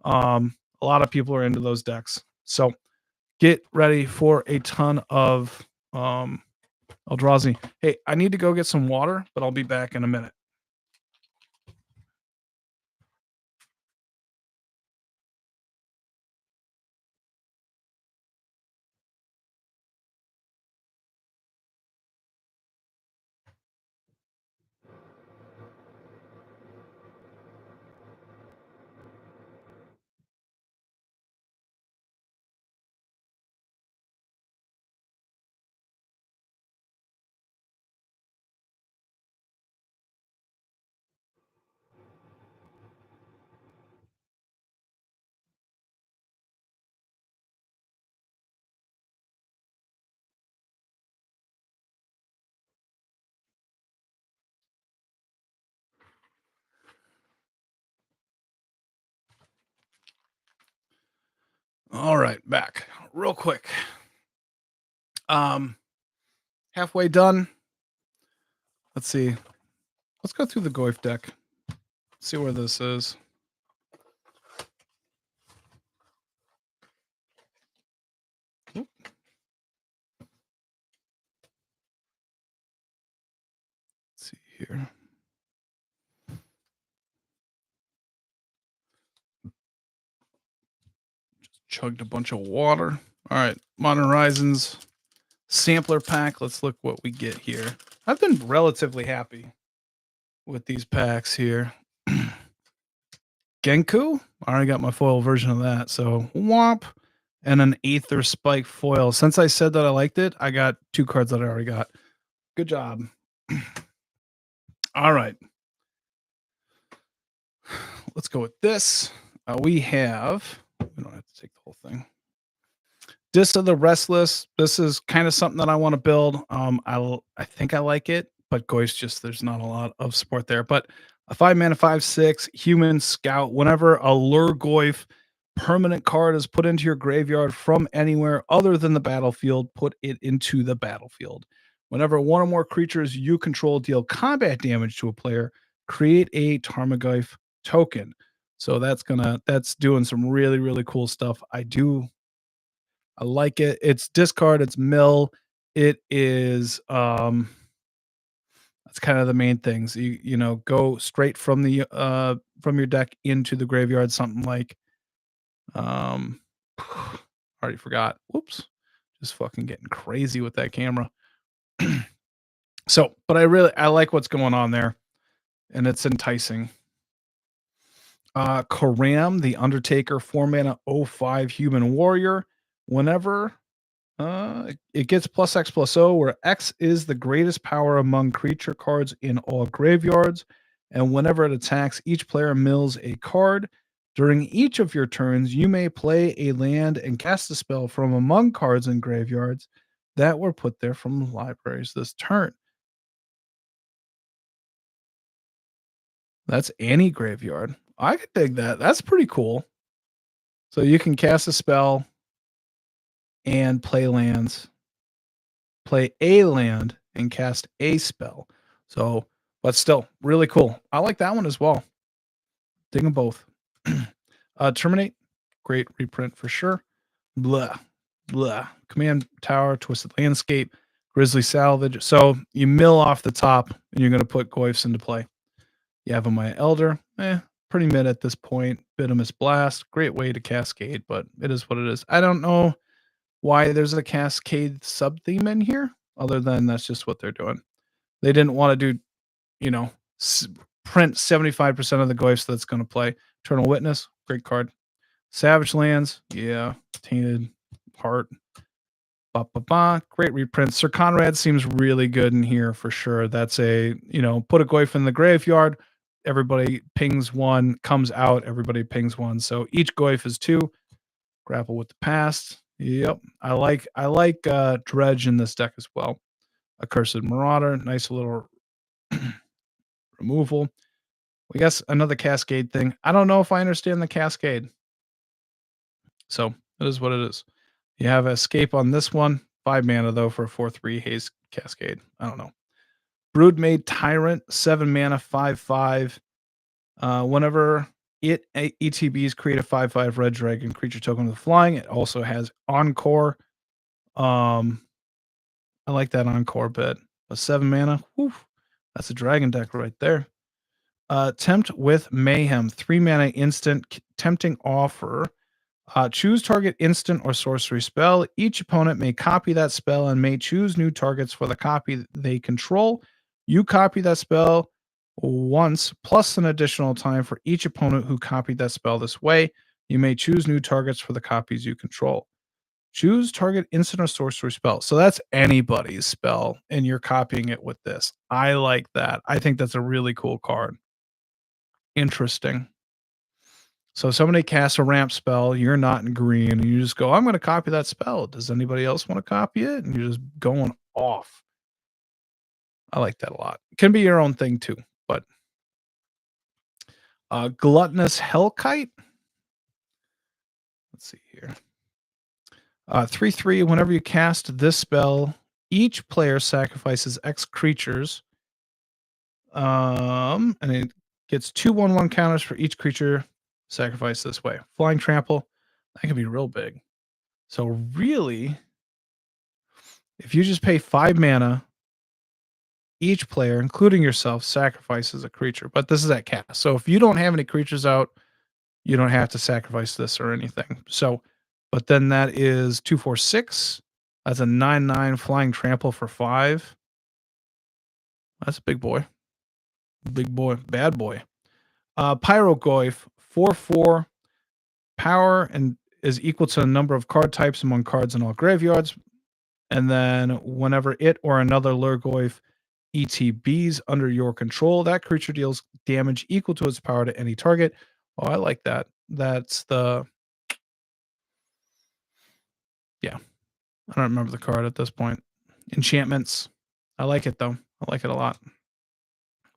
Speaker 1: A lot of people are into those decks. So get ready for a ton of Eldrazi. Hey, I need to go get some water, but I'll be back in a minute. All right, back real quick. Halfway done. Let's see. Let's go through the Goif deck. See where this is. Let's see here. Just Chugged a bunch of water. All right, Modern Horizons sampler pack. Let's look what we get here. I've been relatively happy with these packs here. Genku. I already got my foil version of that. So womp. And an Aether Spike foil. Since I said that I liked it, I got 2 cards that I already got. Good job. All right. Let's go with this. We have, we don't have to take the whole thing. Disc of the Restless. This is kind of something that I want to build. I think I like it, but Goist just there's not a lot of support there. But a 5-mana 5/6 human scout. Whenever a Lurgoyf permanent card is put into your graveyard from anywhere other than the battlefield, put it into the battlefield. Whenever one or more creatures you control deal combat damage to a player, create a Tarmogoyf token. So that's doing some really, really cool stuff. I like it. It's discard, it's mill. It is that's kind of the main things. You know, go straight from your deck into the graveyard, something like already forgot. Whoops. Just fucking getting crazy with that camera. So, but I like what's going on there, and it's enticing. Karam, the Undertaker, 4-mana 05 human warrior. Whenever it gets +X/+O, where X is the greatest power among creature cards in all graveyards, and whenever it attacks, each player mills a card. During each of your turns, you may play a land and cast a spell from among cards in graveyards that were put there from libraries this turn. That's any graveyard. I could dig that. That's pretty cool. So you can cast a spell and play lands, play a land and cast a spell. So, but still, really cool. I like that one as well. Dig them both. Terminate, great reprint for sure. Blah, blah. Command Tower, Twisted Landscape, Grizzly Salvage. So you mill off the top, and you're going to put Goyfs into play. You have my Elder, pretty mid at this point. Venomous Blast, great way to cascade, but it is what it is. I don't know why there's a cascade sub theme in here, other than that's just what they're doing. They didn't want to do, you know, print 75% of the Goyfs that's going to play. Eternal Witness, great card. Savage Lands, yeah. Tainted Heart. Great reprint. Sir Conrad seems really good in here for sure. That's a, put a Goyf in the graveyard. Everybody pings one, comes out, everybody pings one. So each Goyf is 2. Grapple with the past. Yep. I like Dredge in this deck as well. Accursed Marauder, nice little removal. I guess another cascade thing. I don't know if I understand the cascade. So it is what it is. You have escape on this one. 5 mana though for a 4/3 haste cascade. I don't know. Broodmaid Tyrant, 7 mana, 5/5. Whenever ETBs create a 5/5 red dragon creature token with flying, it also has Encore. I like that Encore bit. A 7 mana. Whew, that's a dragon deck right there. Tempt with Mayhem, 3 mana instant tempting offer. Choose target instant or sorcery spell. Each opponent may copy that spell and may choose new targets for the copy they control. You copy that spell once, plus an additional time for each opponent who copied that spell this way. You may choose new targets for the copies you control. Choose target instant or sorcery spell. So that's anybody's spell, and you're copying it with this. I like that. I think that's a really cool card. Interesting. So if somebody casts a ramp spell, you're not in green, and you just go, I'm going to copy that spell. Does anybody else want to copy it? And you're just going off. I like that a lot. It can be your own thing too, but Gluttonous Hellkite. Let's see here. 3/3. Whenever you cast this spell, each player sacrifices X creatures. And it gets 2/1/1 counters for each creature sacrificed this way. Flying Trample, that can be real big. So really, if you just pay 5 mana, each player, including yourself, sacrifices a creature. But this is at cast. So if you don't have any creatures out, you don't have to sacrifice this or anything. So But then that is 246. That's a 9/9 flying trample for 5. That's a big boy. Big boy. Bad boy. Pyrogoyf, 4/4 power and is equal to the number of card types among cards in all graveyards. And then whenever it or another Lurgoyf ETBs under your control, that creature deals damage equal to its power to any target. Oh, I like that. That's the yeah. I don't remember the card at this point. Enchantments. I like it though. I like it a lot.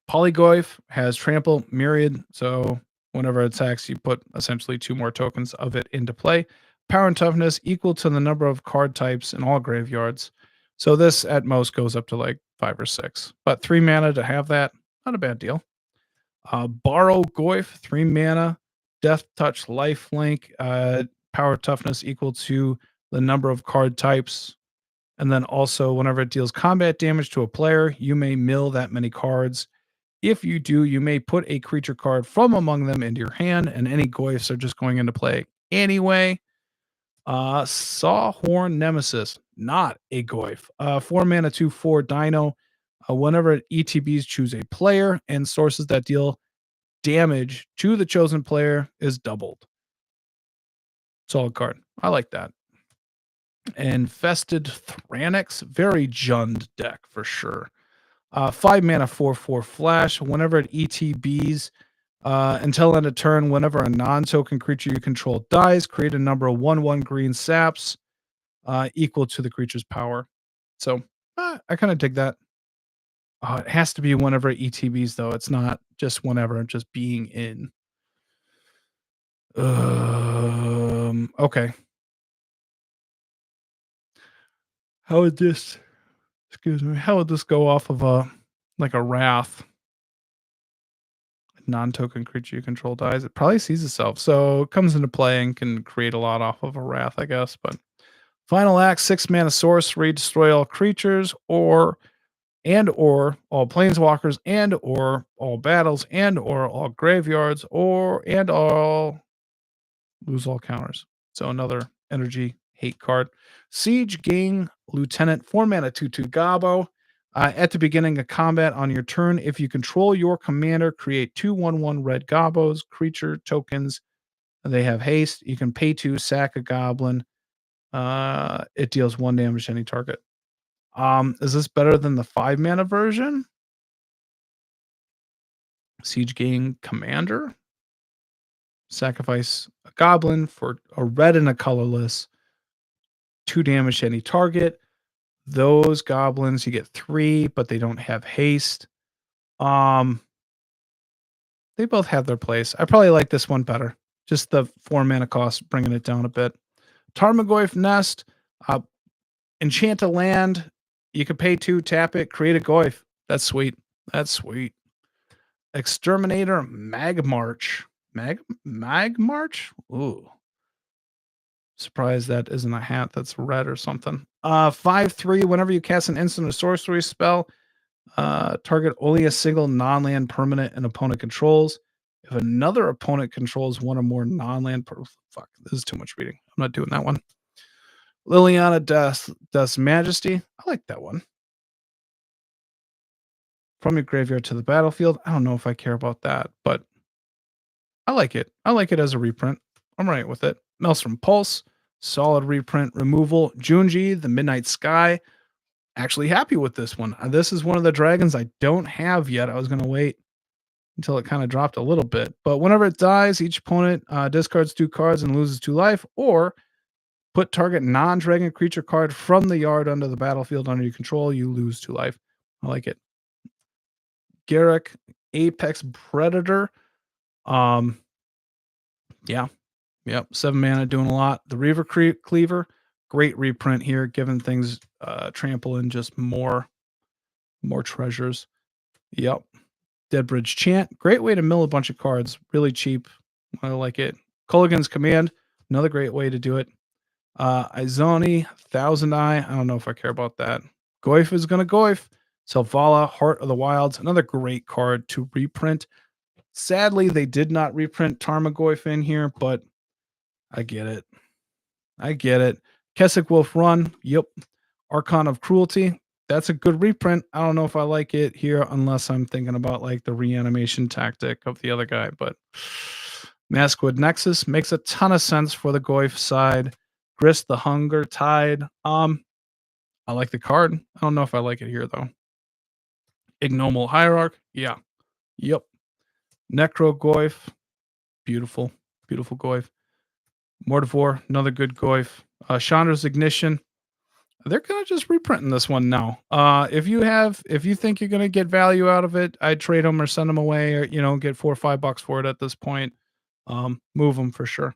Speaker 1: Polygoyf has trample myriad, so whenever it attacks, you put essentially 2 more tokens of it into play. Power and toughness equal to the number of card types in all graveyards. So this at most goes up to like 5 or 6. But 3 mana to have that, not a bad deal. Borrow Goyf, 3 mana, Death Touch Lifelink, power toughness equal to the number of card types. And then also, whenever it deals combat damage to a player, you may mill that many cards. If you do, you may put a creature card from among them into your hand, and any Goyfs are just going into play anyway. Sawhorn Nemesis, not a Goyf. 4 mana, 2/4 Dino. Whenever ETBs choose a player and sources that deal damage to the chosen player is doubled. Solid card. I like that. Infested Thranix, very Jund deck for sure. 5 mana, 4/4 flash. Whenever it ETBs, until end of turn, whenever a non-token creature you control dies, create a number of 1/1 green saps equal to the creature's power. So I kind of dig that. It has to be whenever it ETBs, though. It's not just whenever, just being in. Okay. How would this, excuse me, how would this go off of a, like a wrath? Non-token creature you control dies. It probably sees itself. So it comes into play and can create a lot off of a wrath, I guess. But final act, 6 mana sorcery, destroy all creatures or all planeswalkers or all battles or all graveyards and all lose all counters. So another energy hate card. Siege Gang Lieutenant, 4 mana, 2/2 Gabo. At the beginning of combat on your turn, if you control your commander, create 2/1/1 red Gobos, creature tokens. They have haste. You can pay 2, sack a goblin. It deals 1 damage to any target. Is this better than the 5 mana version? Siege Gang Commander. Sacrifice a goblin for a red and a colorless. 2 damage to any target. Those goblins, you get 3, but they don't have haste. They both have their place. I probably like this one better. Just the 4 mana cost, bringing it down a bit. Tarmogoyf Nest, enchant a land. You can pay 2, tap it, create a Goyf. That's sweet. That's sweet. Exterminator Magmarch. Magmarch? Ooh. Surprised that isn't a hat that's red or something. 5/3. Whenever you cast an instant or sorcery spell, target only a single non-land permanent an opponent controls. If another opponent controls one or more non-land, fuck, this is too much reading. I'm not doing that one. Liliana Dust Majesty. I like that one. From your graveyard to the battlefield. I don't know if I care about that, but I like it. I like it as a reprint. I'm right with it. Maelstrom Pulse, solid reprint removal. Junji, the Midnight Sky. Actually happy with this one. This is one of the dragons I don't have yet. I was going to wait until it kind of dropped a little bit. But whenever it dies, each opponent discards 2 cards and loses 2 life, or put target non-dragon creature card from the yard onto the battlefield under your control. You lose 2 life. I like it. Garruk, Apex Predator. Yeah. Yep. 7 mana doing a lot. The Reaver Cleaver. Great reprint here, giving things trample and just more treasures. Yep. Deadbridge Chant. Great way to mill a bunch of cards. Really cheap. I like it. Culligan's Command. Another great way to do it. Izoni, Thousand Eye. I don't know if I care about that. Goyf is going to Goyf. Selvala, Heart of the Wilds. Another great card to reprint. Sadly, they did not reprint Tarmogoyf in here, but I get it. I get it. Keswick Wolf Run. Yep. Archon of Cruelty. That's a good reprint. I don't know if I like it here unless I'm thinking about like the reanimation tactic of the other guy, but Maskwood Nexus makes a ton of sense for the Goyf side. Grist the Hunger Tide. I like the card. I don't know if I like it here though. Ignoble Hierarch. Yeah. Yep. Necro Goyf. Beautiful. Beautiful Goyf. Mortivore, another good Goyf. Chandra's Ignition. They're kind of just reprinting this one now. If you think you're gonna get value out of it, I'd trade them or send them away, or get $4 or $5 for it at this point. Move them for sure.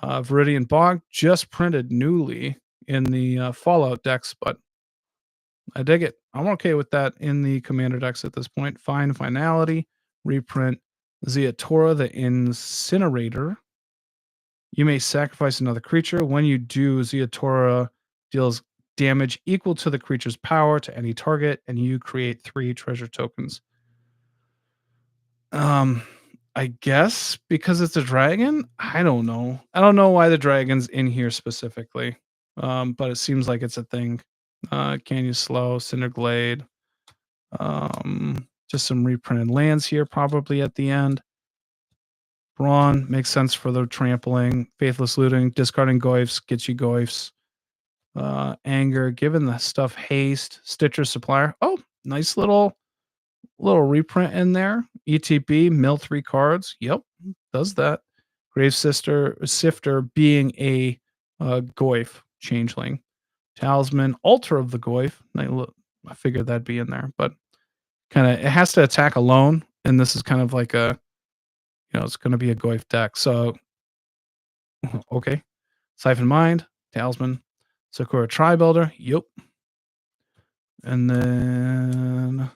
Speaker 1: Viridian Bog just printed newly in the Fallout decks, but I dig it. I'm okay with that in the Commander decks at this point. Fine Finality, reprint Zeatora the Incinerator. You may sacrifice another creature. When you do, Zeatora deals damage equal to the creature's power to any target, and you create 3 treasure tokens. I guess because it's a dragon? I don't know. I don't know why the dragon's in here specifically. But it seems like it's a thing. Can you slow, Cinderglade. Just some reprinted lands here, probably at the end. Brawn makes sense for the trampling. Faithless Looting, discarding Goyfs gets you Goyfs. Anger, giving the stuff haste. Stitcher Supplier. Oh, nice little reprint in there. ETB, mill 3 cards. Yep, does that. Grave Sifter being a Goyf changeling. Talisman, Altar of the Goyf. I figured that'd be in there, but it has to attack alone, and this is kind of like a, it's going to be a Goyf deck. So, okay. Siphon Mind, Talisman, Sakura Tri-Builder. Yep. And then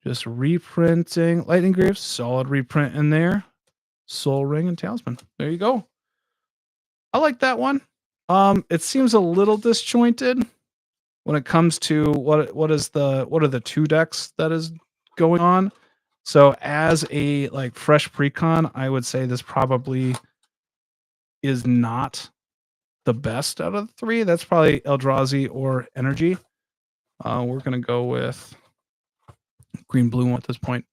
Speaker 1: just reprinting Lightning Greaves. Solid reprint in there. Soul Ring and Talisman. There you go. I like that one. It seems a little disjointed when it comes to what are the 2 decks that is going on. So as a fresh precon, I would say this probably is not the best out of the 3. That's probably Eldrazi or Energy. We're gonna go with green blue at this point.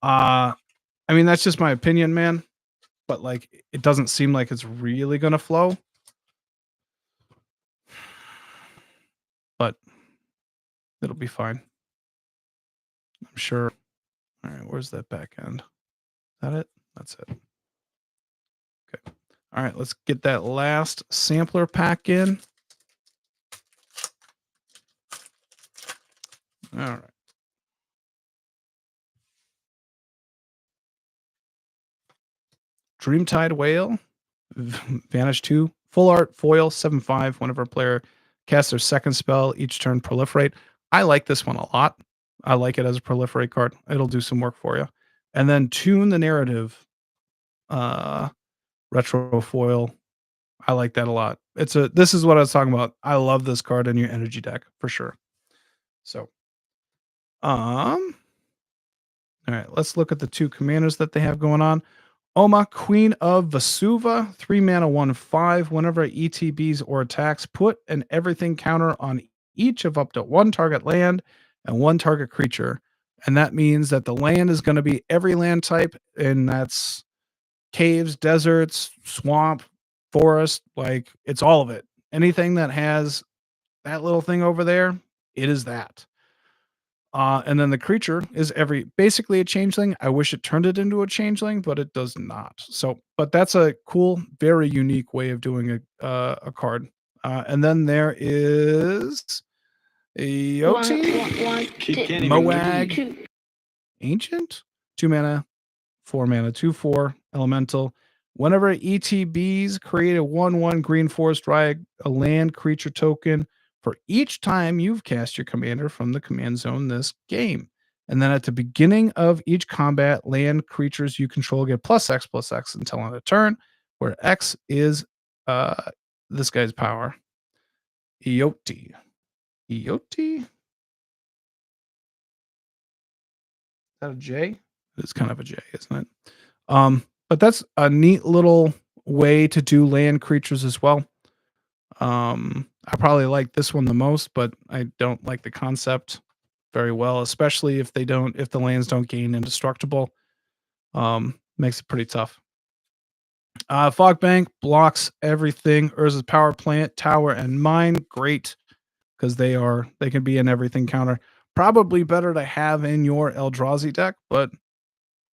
Speaker 1: I mean, that's just my opinion, man. But it doesn't seem like it's really gonna flow. But it'll be fine. I'm sure. All right, where's that back end? Is that it? That's it. Okay. All right, let's get that last sampler pack in. All right. Dreamtide Whale, Vanish 2, full art, foil, 7/5. Whenever a player casts their second spell, each turn proliferate. I like this one a lot. I like it as a proliferate card. It'll do some work for you. And then Tune the Narrative, retro foil. I like that a lot. This is what I was talking about. I love this card in your energy deck for sure. So, all right, let's look at the 2 commanders that they have going on. Oma, Queen of Vesuva, 3 mana, 1/5. Whenever ETBs or attacks, put an everything counter on each of up to 1 target land and 1 target creature. And that means that the land is going to be every land type, and that's caves, deserts, swamp, forest. It's all of it. Anything that has that little thing over there, it is that. And then the creature is basically a changeling. I wish it turned it into a changeling, but it does not. So, but that's a cool, very unique way of doing a card. And then there is a Yoti, Moag, Ancient, 2 mana, 4 mana, 2/4 elemental. Whenever ETBs create a 1/1 green forest riot, a land creature token for each time you've cast your commander from the command zone this game. And then at the beginning of each combat, land creatures you control get +X/+X until on a turn, where X is this guy's power. Eoti. Eoti? Is that a J? It's kind of a J, isn't it? But that's a neat little way to do land creatures as well. I probably like this one the most, but I don't like the concept very well, especially if the lands don't gain indestructible. Makes it pretty tough. Fog Bank blocks everything. Urza's power plant, tower, and mine. Great, because they can be in everything counter. Probably better to have in your Eldrazi deck, but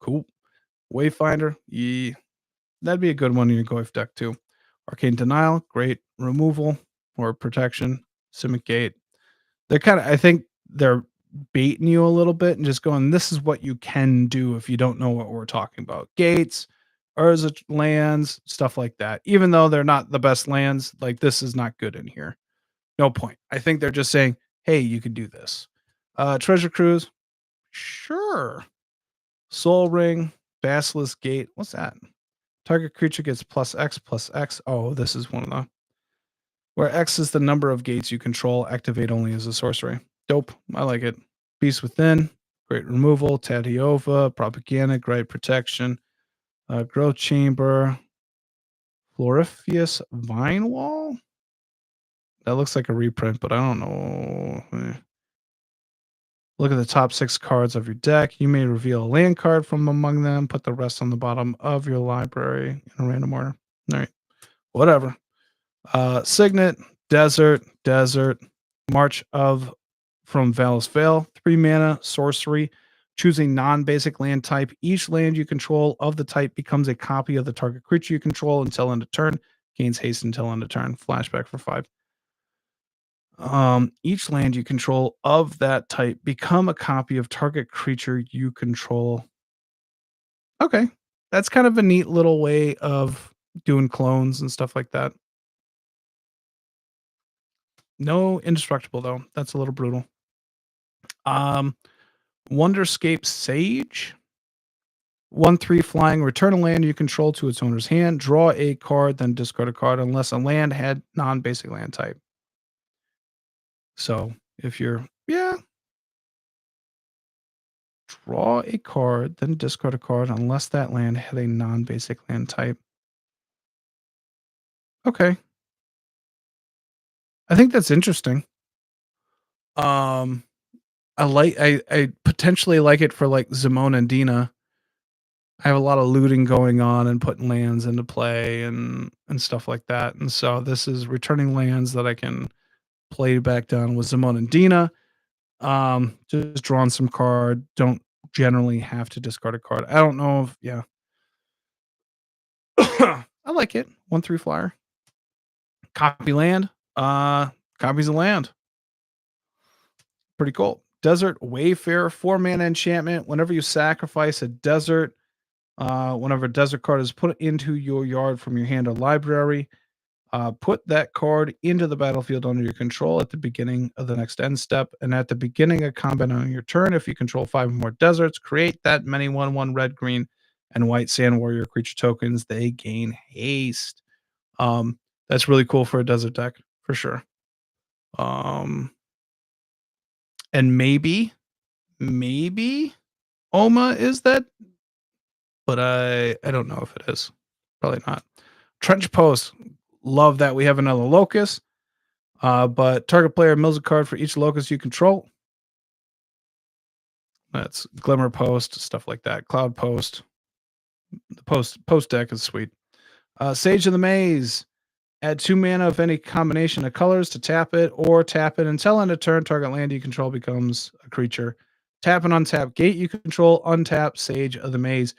Speaker 1: cool. Wayfinder, yeah, that'd be a good one in your Goif deck too. Arcane Denial, great. Removal or protection. Simic Gate. I think they're baiting you a little bit and just going, this is what you can do if you don't know what we're talking about. Gates, Urza lands, stuff like that. Even though they're not the best lands, like this is not good in here. No point. I think they're just saying, hey, you can do this. Treasure Cruise, sure. Soul Ring, Basilisk Gate. What's that? Target creature gets plus X plus X. Oh, this is one of the where X is the number of gates you control. Activate only as a sorcery. Dope. I like it. Beast Within, great removal. Tadiova, Propaganda, great protection. Growth Chamber, Floriferous Vine Wall. That looks like a reprint, but I don't know. Look at the top 6 cards of your deck. You may reveal a land card from among them. Put the rest on the bottom of your library in a random order. All right. Whatever. Signet, Desert, March of from Val's Veil, 3 mana, sorcery. Choose a non-basic land type. Each land you control of the type becomes a copy of the target creature you control until end of turn. Gains haste until end of turn. Flashback for 5. Each land you control of that type become a copy of target creature you control. Okay. That's kind of a neat little way of doing clones and stuff like that. No indestructible though. That's a little brutal. Um, Wonderscape Sage. 1/3 flying. Return a land you control to its owner's hand. Draw a card, then discard a card unless a land had non-basic land type. So if you're draw a card, then discard a card unless that land had a non-basic land type. Okay. I think that's interesting. Um, I potentially like it for like Zimone and Dina. I have a lot of looting going on and putting lands into play and stuff like that. And so this is returning lands that I can play back down with Zimone and Dina. Just drawing some card. Don't generally have to discard a card. I don't know if I like it. 1/3 flyer. Copy land. Copies of land. Pretty cool. Desert Wayfarer, 4 mana enchantment. Whenever you sacrifice a desert, whenever a desert card is put into your yard from your hand or library, put that card into the battlefield under your control at the beginning of the next end step. And at the beginning of combat on your turn, if you control 5 or more deserts, create that many 1/1 red, green, and white sand warrior creature tokens. They gain haste. That's really cool for a desert deck for sure. And maybe Oma is that, but I don't know if it is. Probably not. Trench Post. Love that we have another locus. But target player mills a card for each locus you control. That's Glimmer Post, stuff like that. Cloud Post. The post deck is sweet. Sage of the Maze. Add 2 mana of any combination of colors to tap it, or tap it until end of turn. Target land you control becomes a creature. Tap and untap gate you control. Untap Sage of the Maze.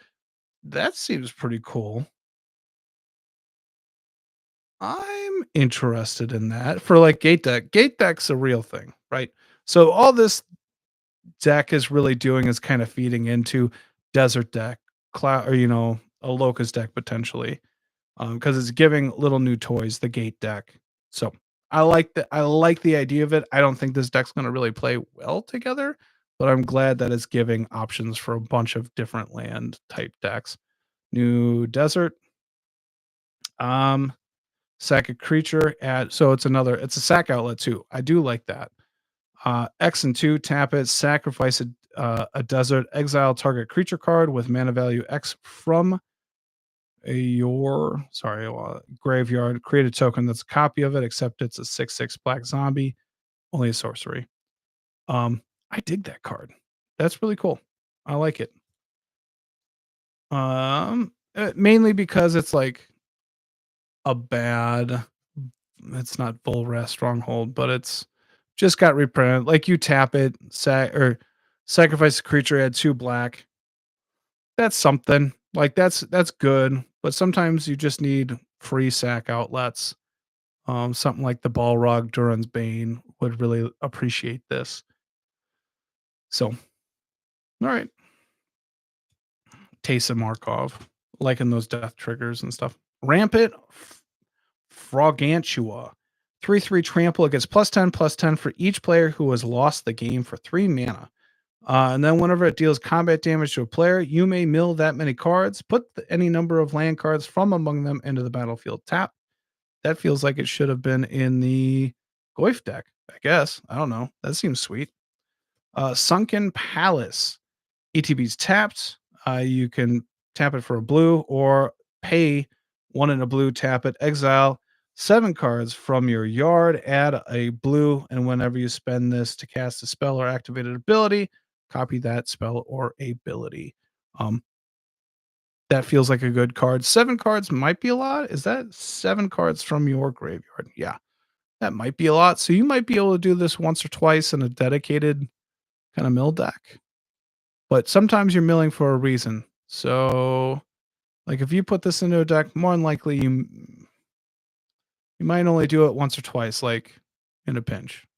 Speaker 1: That seems pretty cool. I'm interested in that for like gate deck. Gate deck's a real thing, right? So all this deck is really doing is kind of feeding into desert deck, cloud, or a locust deck potentially, because it's giving little new toys the gate deck. So I like the idea of it. I don't think this deck's going to really play well together, but I'm glad that it's giving options for a bunch of different land type decks. New desert, sack a creature so it's a sack outlet too. I do like that. X and 2, tap it, sacrifice a desert, exile target creature card with mana value X from graveyard. Create a token that's a copy of it, except it's a 6/6 black zombie, only a sorcery. I dig that card. That's really cool. I like it. Mainly because it's like a bad. It's not Volrath Stronghold, but it's just got reprinted. Like you tap it, or sacrifice a creature, add 2 black. That's something. Like that's good, but sometimes you just need free sack outlets. Something like the Balrog Duran's Bane would really appreciate this. So, all right, Taysom Markov, liking those death triggers and stuff. Rampant Frogantua. 3/3 trample. It gets +10/+10 for each player who has lost the game for 3 mana. And then whenever it deals combat damage to a player, you may mill that many cards. Put any number of land cards from among them into the battlefield tap. That feels like it should have been in the Goyf deck, I guess. I don't know. That seems sweet. Sunken Palace. ETB's tapped. You can tap it for a blue or pay 1 in a blue, tap it, exile 7 cards from your yard, add a blue, and whenever you spend this to cast a spell or activate an ability, copy that spell or ability. That feels like a good card. 7 cards might be a lot. Is that 7 cards from your graveyard? Yeah, that might be a lot. So you might be able to do this once or twice in a dedicated kind of mill deck. But sometimes you're milling for a reason. So, like if you put this into a deck, more than likely you might only do it once or twice, like in a pinch.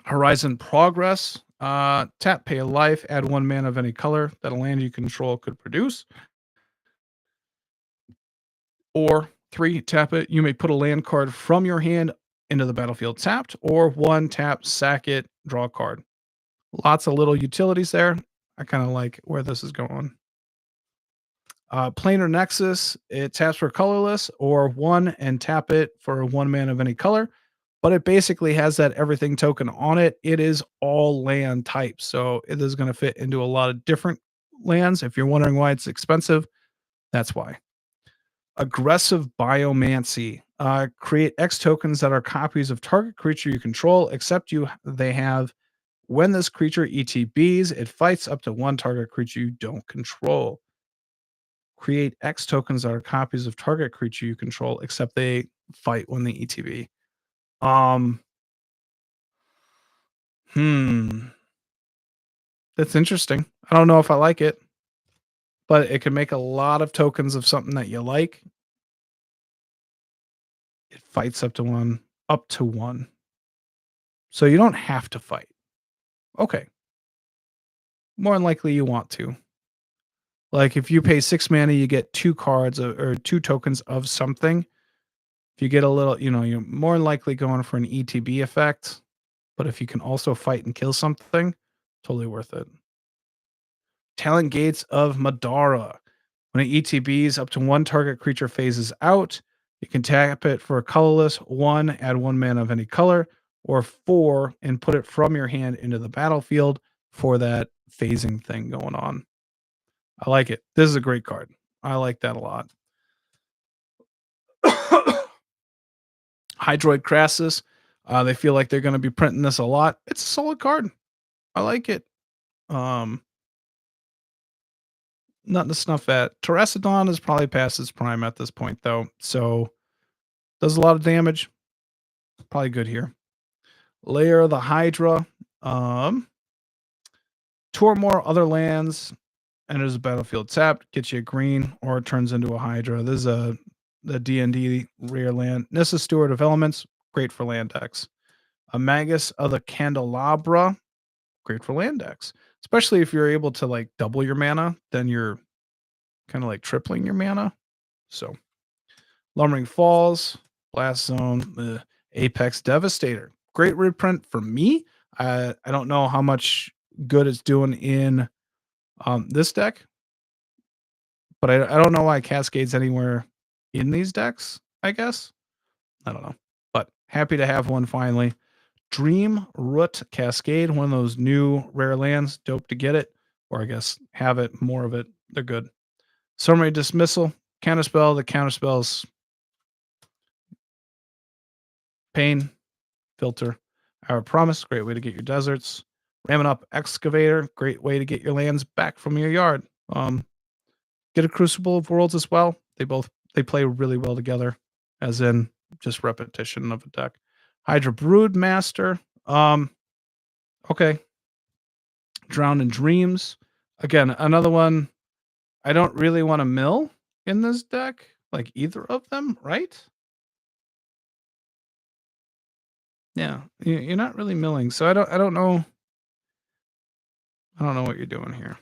Speaker 1: Horizon Progress. Tap, pay a life, add 1 mana of any color that a land you control could produce. Or 3, tap it. You may put a land card from your hand into the battlefield tapped, or 1, tap, sack it, draw a card. Lots of little utilities there. I kind of like where this is going. Planar Nexus, it taps for colorless or 1 and tap it for 1 mana of any color, but it basically has that everything token on it. It is all land types, so it is going to fit into a lot of different lands. If you're wondering why it's expensive, that's why. Aggressive Biomancy. Create X tokens that are copies of target creature you control, except they have when this creature ETBs, it fights up to 1 target creature you don't control. Create X tokens that are copies of target creature you control, except they fight when they ETB. That's interesting. I don't know if I like it, but it can make a lot of tokens of something that you like. It fights up to 1, up to 1. So you don't have to fight. Okay. More than likely you want to. Like if you pay 6 mana, you get 2 cards or 2 tokens of something. If you get a little, you're more than likely going for an ETB effect. But if you can also fight and kill something, totally worth it. Talent Gates of Madara. When it ETBs, up to 1 target creature phases out. You can tap it for a colorless 1, add 1 mana of any color, or 4 and put it from your hand into the battlefield for that phasing thing going on. I like it. This is a great card. I like that a lot. Hydroid Crassus. They feel like they're going to be printing this a lot. It's a solid card. I like it. Nothing to snuff at. Terracidon is probably past its prime at this point, though. So does a lot of damage. Probably good here. Layer of the Hydra. Two or more other lands enters a battlefield tapped, gets you a green, or it turns into a Hydra. This is the D&D rare land. Nissa, Steward of Elements, great for land decks. A Magus of the Candelabra, great for land decks. Especially if you're able to like double your mana, then you're kind of like tripling your mana. So, Lumbering Falls, Blast Zone, Apex Devastator. Great reprint for me. I don't know how much good it's doing in this deck, but I don't know why Cascade's anywhere in these decks, I guess. I don't know. But happy to have one finally. Dream Root Cascade, one of those new rare lands. Dope to get it. Or I guess have it, more of it. They're good. Summary dismissal, counterspell. The counterspells pain, filter, our promise, great way to get your deserts. Ramming up excavator, great way to get your lands back from your yard. Um, get a Crucible of Worlds as well. They play really well together, as in just repetition of a deck. Hydra Brood Master. Okay. Drown in Dreams. Again, another one. I don't really want to mill in this deck, like either of them, right? Yeah, you're not really milling, so I don't know. I don't know what you're doing here.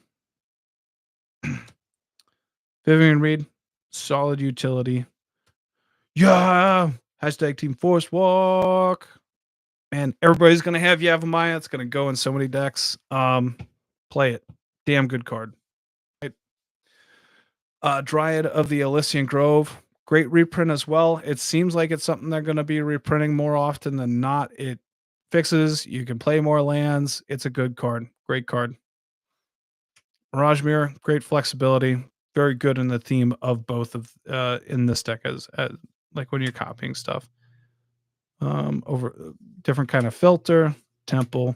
Speaker 1: Vivian Reed, solid utility. Yeah. Hashtag Team Force Walk. Man, everybody's gonna have Yavimaya. It's gonna go in so many decks. Play it. Damn good card. Right. Dryad of the Elysian Grove. Great reprint as well. It seems like it's something they're gonna be reprinting more often than not. It fixes, you can play more lands. It's a good card. Great card. Mirage Mirror, great flexibility. Very good in the theme of both of in this deck as like when you're copying stuff. Over different kind of filter, temple,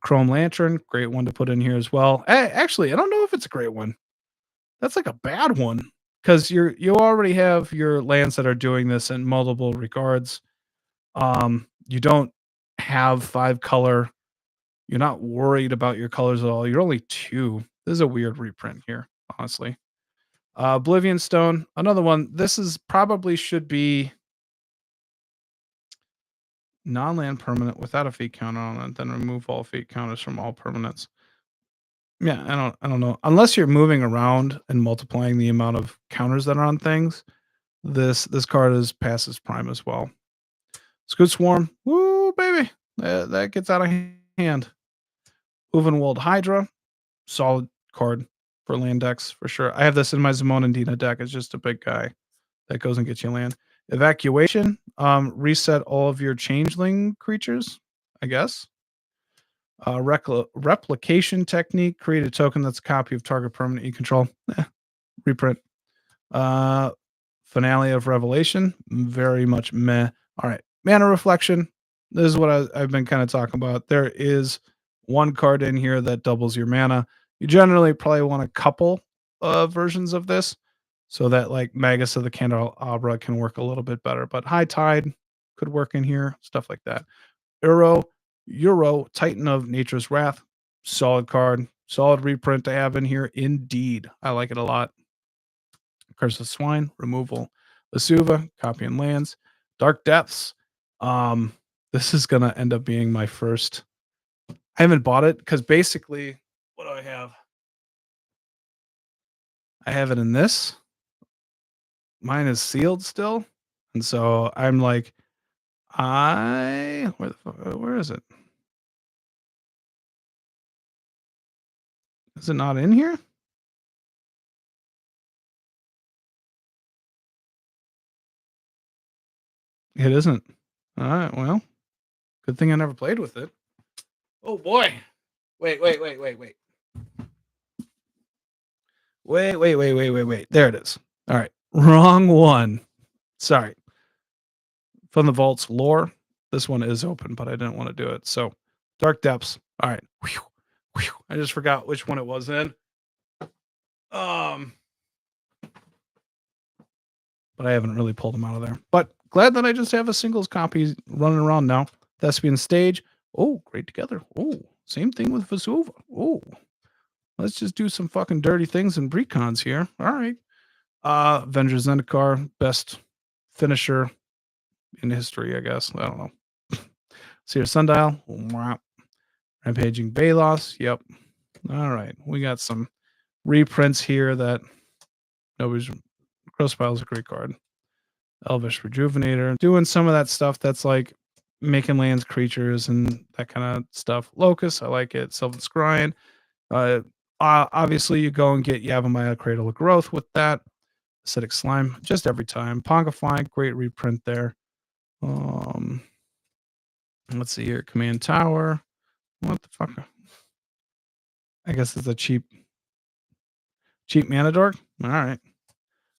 Speaker 1: chrome lantern, great one to put in here as well. Actually, I don't know if it's a great one. That's like a bad one because you already have your lands that are doing this in multiple regards. You don't have 5 color. You're not worried about your colors at all. You're only 2. This is a weird reprint here, honestly. Oblivion Stone, another one. This is probably should be non-land permanent without a fate counter on it, then remove all fate counters from all permanents. Yeah, I don't know. Unless you're moving around and multiplying the amount of counters that are on things, this card is passes prime as well. Scoot Swarm, woo baby, that gets out of hand. Uvenwald Hydra, solid card for land decks for sure. I have this in my Zamon and Dina deck. It's just a big guy that goes and gets you land. Evacuation, reset all of your changeling creatures, I guess. Replication technique, create a token that's a copy of target permanent you control. Reprint. Finale of Revelation, very much meh. All right, Mana Reflection. This is what I've been kind of talking about. There is one card in here that doubles your mana. You generally probably want a couple of versions of this so that like Magus of the Candelabra can work a little bit better. But High Tide could work in here, stuff like that. Euro, Titan of Nature's Wrath, solid card, solid reprint to have in here. Indeed, I like it a lot. Curse of Swine, removal. Vesuva, copying lands. Dark Depths. This is gonna end up being my first. I haven't bought it because basically, what do I have? I have it in this. Mine is sealed still, and so I'm like, where is it? Is it not in here? It isn't. All right. Well, good thing I never played with it. Oh boy. Wait. Wait. There it is. All right. Wrong one. Sorry. From the Vault's lore, this one is open, but I didn't want to do it. So, Dark Depths. All right. I just forgot which one it was in. But I haven't really pulled them out of there. But glad that I just have a singles copy running around now. Thespian Stage. Oh, great together. Oh, same thing with Vesuva. Oh, let's just do some fucking dirty things in Precons here. All right. Avengers Zendikar, best finisher in history, I guess. I don't know. Seer Sundial. Rampaging Balos. Yep. All right. We got some reprints here that nobody's. Crowspile is a great card. Elvish Rejuvenator. Doing some of that stuff that's like making lands creatures and that kind of stuff. Locust, I like it. Sylvan Scrying. Obviously, you go and get Yavimaya Cradle of Growth with that. Acidic Slime, just every time. Pongify, great reprint there. Let's see here. Command Tower. What the fuck? I guess it's a cheap mana dork. All right.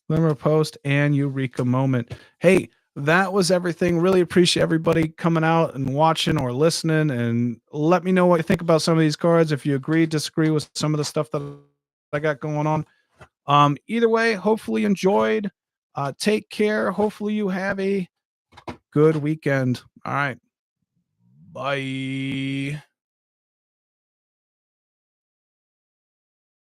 Speaker 1: Glimmer Post, and Eureka Moment. Hey, that was everything. Really appreciate everybody coming out and watching or listening. And let me know what you think about some of these cards. If you agree, disagree with some of the stuff that I got going on. Either way, hopefully you enjoyed. Take care. Hopefully you have a good weekend. All right. Bye.